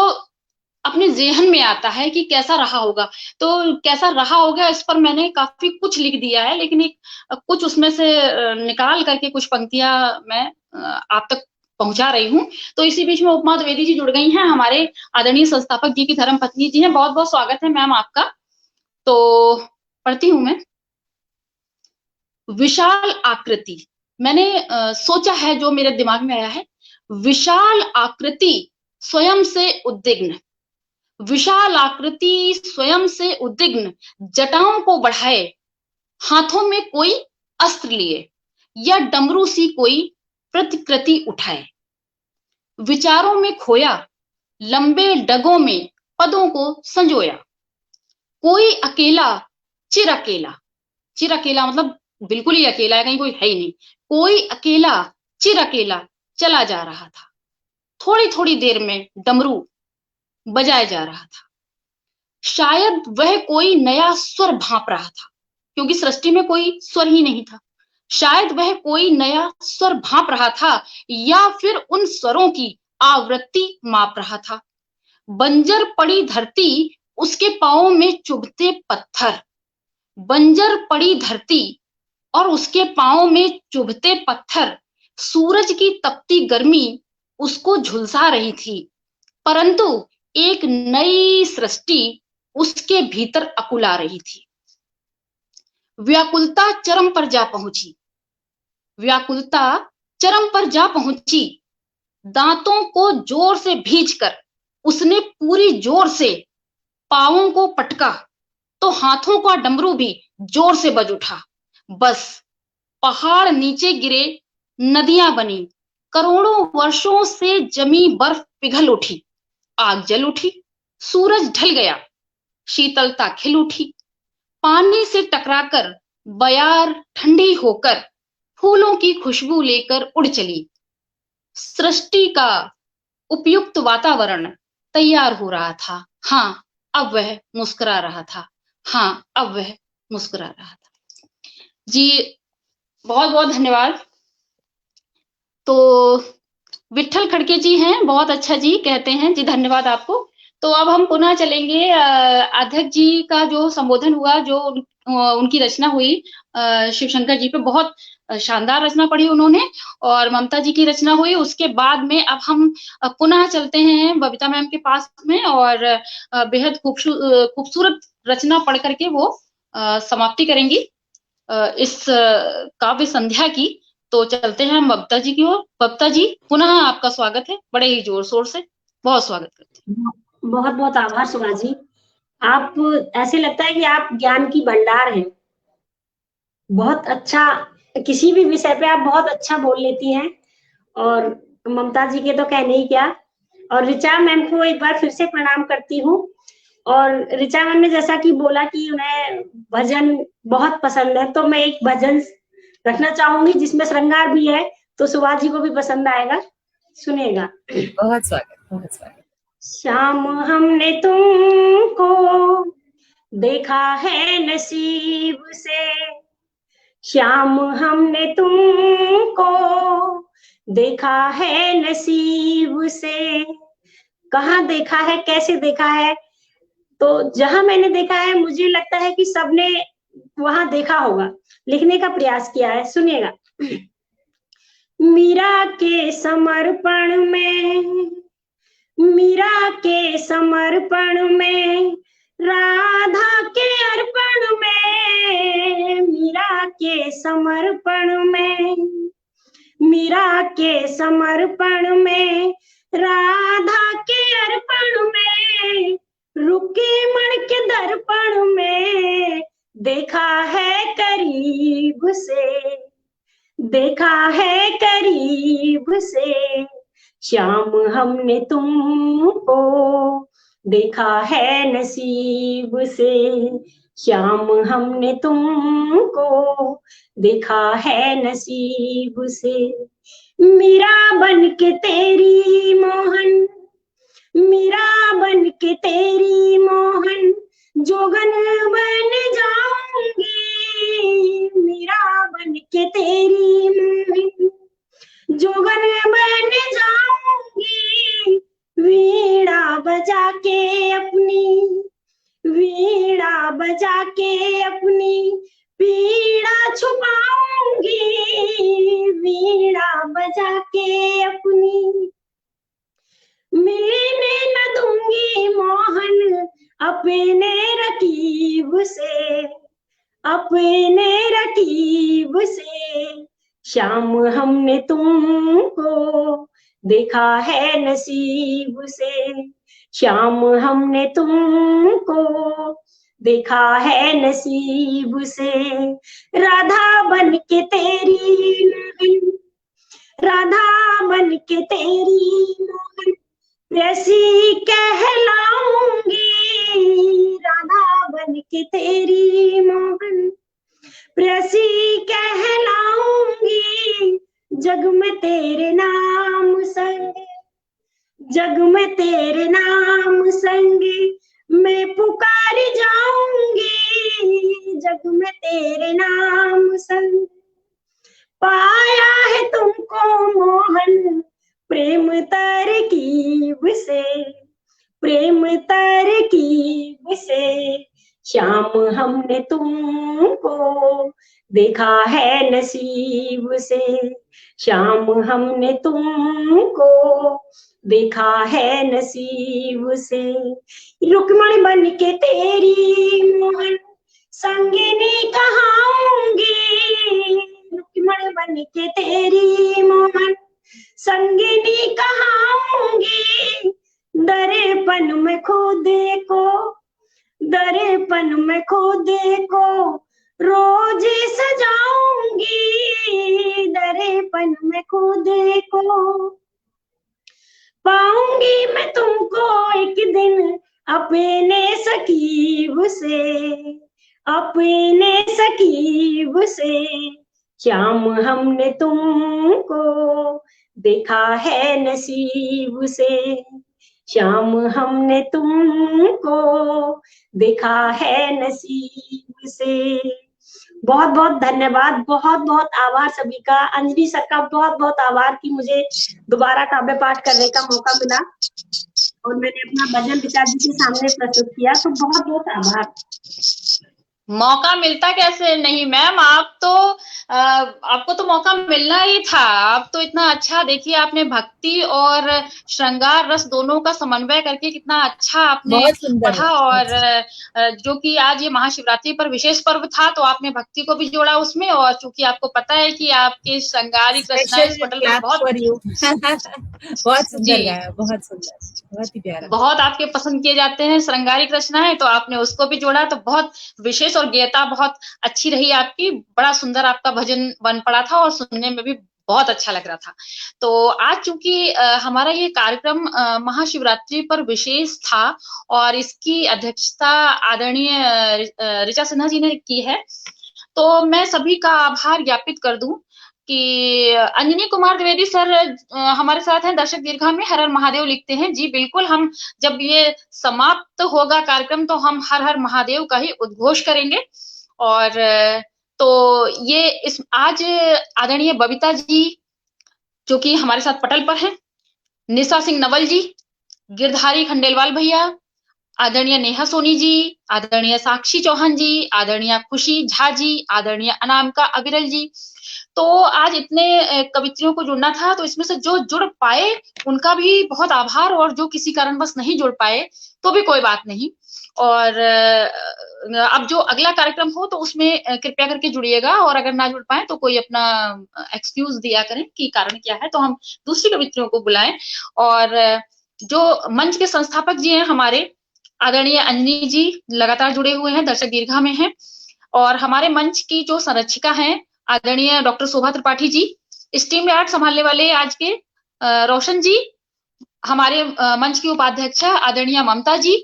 अपने जेहन में आता है कि कैसा रहा होगा, तो कैसा रहा होगा इस पर मैंने काफी कुछ लिख दिया है, लेकिन एक कुछ उसमें से निकाल करके कुछ पंक्तियां मैं आप तक पहुंचा रही हूँ। तो इसी बीच में उपमा द्विवेदी जी जुड़ गई हैं, हमारे आदरणीय संस्थापक जी की धर्म पत्नी जी हैं। बहुत बहुत स्वागत है मैम आपका। तो पढ़ती हूं मैं। विशाल आकृति, मैंने सोचा है, जो मेरे दिमाग में आया है। विशाल आकृति स्वयं से उद्विग्न, विशाल आकृति स्वयं से उद्विग्न, जटाओं को बढ़ाए, हाथों में कोई अस्त्र लिए, या डमरू सी कोई प्रतिकृति उठाए। विचारों में खोया, लंबे डगों में पदों को संजोया। कोई अकेला, चिर अकेला, चिर अकेला मतलब बिल्कुल ही अकेला है, कहीं कोई है ही नहीं। कोई अकेला, चिर अकेला चला जा रहा था। थोड़ी थोड़ी देर में डमरू बजाया जा रहा था। शायद वह कोई नया स्वर भांप रहा था, क्योंकि सृष्टि में कोई स्वर ही नहीं था। शायद वह कोई नया स्वर भांप रहा था, या फिर उन स्वरों की आवृत्ति माप रहा था। बंजर पड़ी धरती, उसके पांवों में चुभते पत्थर, बंजर पड़ी धरती और उसके पांवों में चुभते पत्थर। सूरज की तपती गर्मी उसको झुलसा रही थी, परंतु एक नई सृष्टि उसके भीतर अकुला रही थी। व्याकुलता चरम पर जा पहुंची, व्याकुलता चरम पर जा पहुंची। दांतों को जोर से भींचकर उसने पूरी जोर से पांवों को पटका, तो हाथों का डमरू भी जोर से बज उठा। बस पहाड़ नीचे गिरे, नदियां बनी, करोड़ों वर्षों से जमी बर्फ पिघल उठी, आग जल उठी, सूरज ढल गया, शीतलता खिल उठी। पानी से टकराकर बयार ठंडी होकर फूलों की खुशबू लेकर उड़ चली। सृष्टि का उपयुक्त वातावरण तैयार हो रहा था। हाँ, अब वह मुस्कुरा रहा था। हाँ, अब वह मुस्कुरा रहा था। जी बहुत बहुत धन्यवाद। तो विठल खड़के जी हैं, बहुत अच्छा जी कहते हैं जी, धन्यवाद आपको। तो अब हम पुनः चलेंगे अध्यक्ष जी का जो संबोधन हुआ, जो उनकी रचना हुई शिव शंकर जी पे, बहुत शानदार रचना पढ़ी उन्होंने, और ममता जी की रचना हुई। उसके बाद में अब हम पुनः चलते हैं बबीता मैम के पास में, और बेहद खूबसूरत रचना पढ़ करके वो समाप्ति करेंगी इस काव्य संध्या की। तो चलते हैं हम बबीता जी की ओर। बबीता जी, पुनः आपका स्वागत है, बड़े ही जोर शोर से बहुत स्वागत करते हैं। बहुत बहुत आभार सुभा जी। आप, ऐसे लगता है कि आप ज्ञान की भंडार हैं। बहुत अच्छा, किसी भी विषय पे आप बहुत अच्छा बोल लेती हैं, और ममता जी के तो कहने ही क्या। और ऋचा मैम को एक बार फिर से प्रणाम करती हूँ। और ऋचा मैम ने जैसा कि बोला कि उन्हें भजन बहुत पसंद है, तो मैं एक भजन रखना चाहूंगी जिसमें श्रृंगार भी है, तो सुभाष जी को भी पसंद आएगा। सुनिएगा। बहुत स्वागत, बहुत स्वागत। शाम हमने तुमको देखा है नसीब से, शाम हमने तुमको देखा है नसीब से। कहाँ देखा है, कैसे देखा है? तो जहां मैंने देखा है मुझे लगता है कि सबने वहां देखा होगा, लिखने का प्रयास किया है। सुनिएगा। मीरा के समर्पण में, मीरा के समर्पण में, राधा के अर्पण में, मीरा के समर्पण में, मीरा के समर्पण में, राधा के अर्पण में, रुके मन के दर्पण में, देखा है करीब से, देखा है करीब से। शाम हमने तुमको देखा है नसीब से, शाम हमने तुमको देखा है नसीब से। मीरा बन के तेरी मोहन, मीरा बन के तेरी मोहन, जोगन बन जाऊंगी, मीरा बन के तेरी मोहन, जोगन बन जाऊंगी। वीणा बजा के अपनी, वीणा बजा के अपनी पीड़ा छुपाऊंगी, वीणा बजा के अपनी। मिलने न दूंगी मोहन अपने रकीब से, अपने रकीब से। शाम हमने तुमको देखा है नसीब से, शाम हमने तुमको देखा है नसीब से। राधा बन के तेरी मोहन, राधा बन के तेरी मोहन, प्रेसी कहलाऊंगी, राधा बन के तेरी मोहन, प्रेसी कहलाऊंगी। जग में तेरे नाम संग, जग में तेरे नाम संग मैं पुकारी जाऊंगी, जग में तेरे नाम संग। पाया है तुमको मोहन प्रेम तरकीब से, प्रेम तरकीब से। शाम हमने तुमको देखा है नसीब से, शाम हमने तुमको देखा है नसीब से। रुक्मणी बन के तेरी मोहन संगिनी कहाऊंगी, रुक्मणी बन के तेरी मोहन संगिनी कहाऊंगी। दर्पण में खुद को, दर्पण में खुद को रोज सजाऊंगी, दर्पण में खुद को। पाऊंगी मैं तुमको एक दिन अपने सकीब से, अपने सकीब से। शाम हमने तुमको देखा है नसीब से, शाम हमने तुमको देखा है नसीब से। बहुत बहुत धन्यवाद, बहुत बहुत आभार सभी का। अंजलि सर का बहुत बहुत आभार कि मुझे दोबारा काव्य पाठ करने का मौका मिला और मैंने अपना भजन पिताजी के सामने प्रस्तुत किया, तो बहुत बहुत आभार। मौका मिलता कैसे नहीं मैम, आप तो आपको तो मौका मिलना ही था। आप तो इतना अच्छा, देखिए आपने भक्ति और श्रृंगार रस दोनों का समन्वय करके कितना अच्छा आपने पढ़ा। और जो कि आज ये महाशिवरात्रि पर विशेष पर्व था तो आपने भक्ति को भी जोड़ा उसमें। और चूंकि आपको पता है कि आपके श्रृंगारिक रचनाएं इस पटल में बहुत बहुत सुंदर गाया, बहुत सुंदर, बहुत ही प्यारा, बहुत आपके पसंद किए जाते हैं श्रृंगारिक रचनाएं, तो आपने उसको भी जोड़ा तो बहुत विशेष और गीता बहुत अच्छी रही आपकी। बड़ा सुंदर आपका भजन बन पड़ा था और सुनने में भी बहुत अच्छा लग रहा था। तो आज चूंकि हमारा ये कार्यक्रम महाशिवरात्रि पर विशेष था और इसकी अध्यक्षता आदरणीय ऋचा सिन्हा जी ने की है, तो मैं सभी का आभार ज्ञापित कर दूं कि अंजनी कुमार द्विवेदी सर हमारे साथ हैं, दर्शक दीर्घा में हर हर महादेव लिखते हैं। जी बिल्कुल, हम जब ये समाप्त होगा कार्यक्रम तो हम हर हर महादेव का ही उद्घोष करेंगे। और तो ये इस आज आदरणीय बबीता जी जो कि हमारे साथ पटल पर हैं, निशा सिंह नवल जी, गिरधारी खंडेलवाल भैया, आदरणीय नेहा सोनी जी, आदरणीय साक्षी चौहान जी, आदरणीय खुशी झा जी, आदरणीय अनामिका अविरल जी। तो आज इतने कवित्रियों को जुड़ना था, तो इसमें से जो जुड़ पाए उनका भी बहुत आभार, और जो किसी कारणवश नहीं जुड़ पाए तो भी कोई बात नहीं। और अब जो अगला कार्यक्रम हो तो उसमें कृपया करके जुड़िएगा, और अगर ना जुड़ पाए तो कोई अपना एक्सक्यूज दिया करें कि कारण क्या है, तो हम दूसरी कवित्रियों को बुलाएं। और जो मंच के संस्थापक जी हैं हमारे, आदरणीय अंजनी जी लगातार जुड़े हुए हैं, दर्शक दीर्घा में हैं। और हमारे मंच की जो संरक्षिका हैं आदरणीय डॉक्टर शोभा त्रिपाठी जी, स्ट्रीम यार्ड संभालने वाले आज के रोशन जी, हमारे मंच की उपाध्यक्षा आदरणीय ममता जी,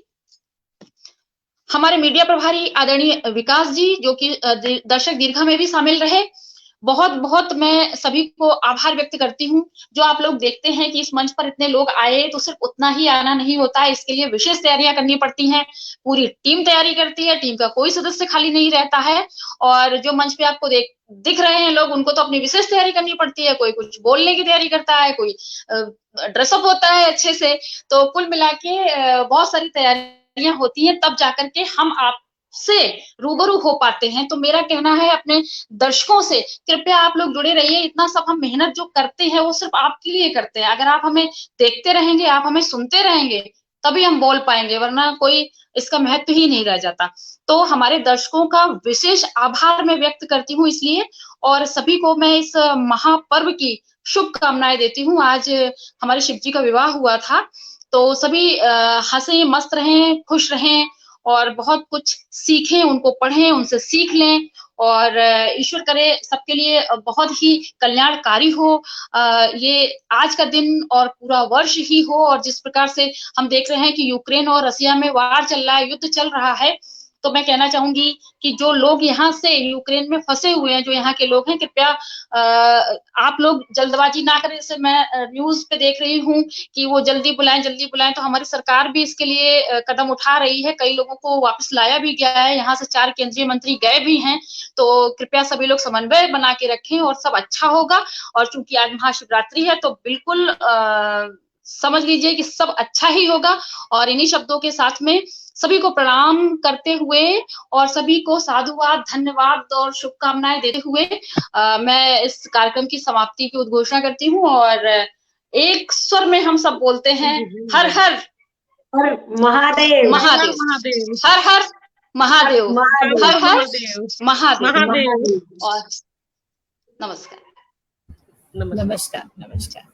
हमारे मीडिया प्रभारी आदरणीय विकास जी जो कि दर्शक दीर्घा में भी शामिल रहे। बहुत बहुत मैं सभी को आभार व्यक्त करती हूँ। जो आप लोग देखते हैं कि इस मंच पर इतने लोग आए, तो सिर्फ उतना ही आना नहीं होता है, इसके लिए विशेष तैयारियां करनी पड़ती हैं। पूरी टीम तैयारी करती है, टीम का कोई सदस्य खाली नहीं रहता है। और जो मंच पे आपको दिख रहे हैं लोग, उनको तो अपनी विशेष तैयारी करनी पड़ती है। कोई कुछ बोलने की तैयारी करता है, कोई ड्रेसअप होता है अच्छे से। तो कुल मिला के बहुत सारी तैयारियां होती हैं, तब जाकर के हम आपसे रूबरू हो पाते हैं। तो मेरा कहना है अपने दर्शकों से, कृपया आप लोग जुड़े रहिए। इतना सब हम मेहनत जो करते हैं वो सिर्फ आपके लिए करते हैं। अगर आप हमें देखते रहेंगे, आप हमें सुनते रहेंगे, तभी हम बोल पाएंगे, वरना कोई इसका महत्व ही नहीं रह जाता। तो हमारे दर्शकों का विशेष आभार मैं व्यक्त करती हूँ इसलिए, और सभी को मैं इस महापर्व की शुभकामनाएं देती हूँ। आज हमारे शिव जी का विवाह हुआ था, तो सभी हंसे मस्त रहें, खुश रहें, और बहुत कुछ सीखें, उनको पढ़ें, उनसे सीख लें, और ईश्वर करे सबके लिए बहुत ही कल्याणकारी हो ये आज का दिन और पूरा वर्ष ही हो। और जिस प्रकार से हम देख रहे हैं कि यूक्रेन और रसिया में वार चल रहा है, युद्ध चल रहा है, तो मैं कहना चाहूंगी कि जो लोग यहाँ से यूक्रेन में फंसे हुए हैं, जो यहाँ के लोग हैं, कृपया आप लोग जल्दबाजी ना करें। जैसे मैं न्यूज पे देख रही हूँ कि वो जल्दी बुलाएं, तो हमारी सरकार भी इसके लिए कदम उठा रही है। कई लोगों को वापस लाया भी गया है, यहाँ से 4 केंद्रीय मंत्री गए भी हैं। तो कृपया सभी लोग समन्वय बना के रखें और सब अच्छा होगा। और चूंकि आज महाशिवरात्रि है, तो बिल्कुल समझ लीजिए कि सब अच्छा ही होगा। और इन्हीं शब्दों के साथ में सभी को प्रणाम करते हुए और सभी को साधुवाद, धन्यवाद और शुभकामनाएं देते हुए मैं इस कार्यक्रम की समाप्ति की उद्घोषणा करती हूँ। और एक स्वर में हम सब बोलते हैं, हर हर महादेव, महादेव, हर हर महादेव, हर हर महादेव। और नमस्कार। नमस्कार।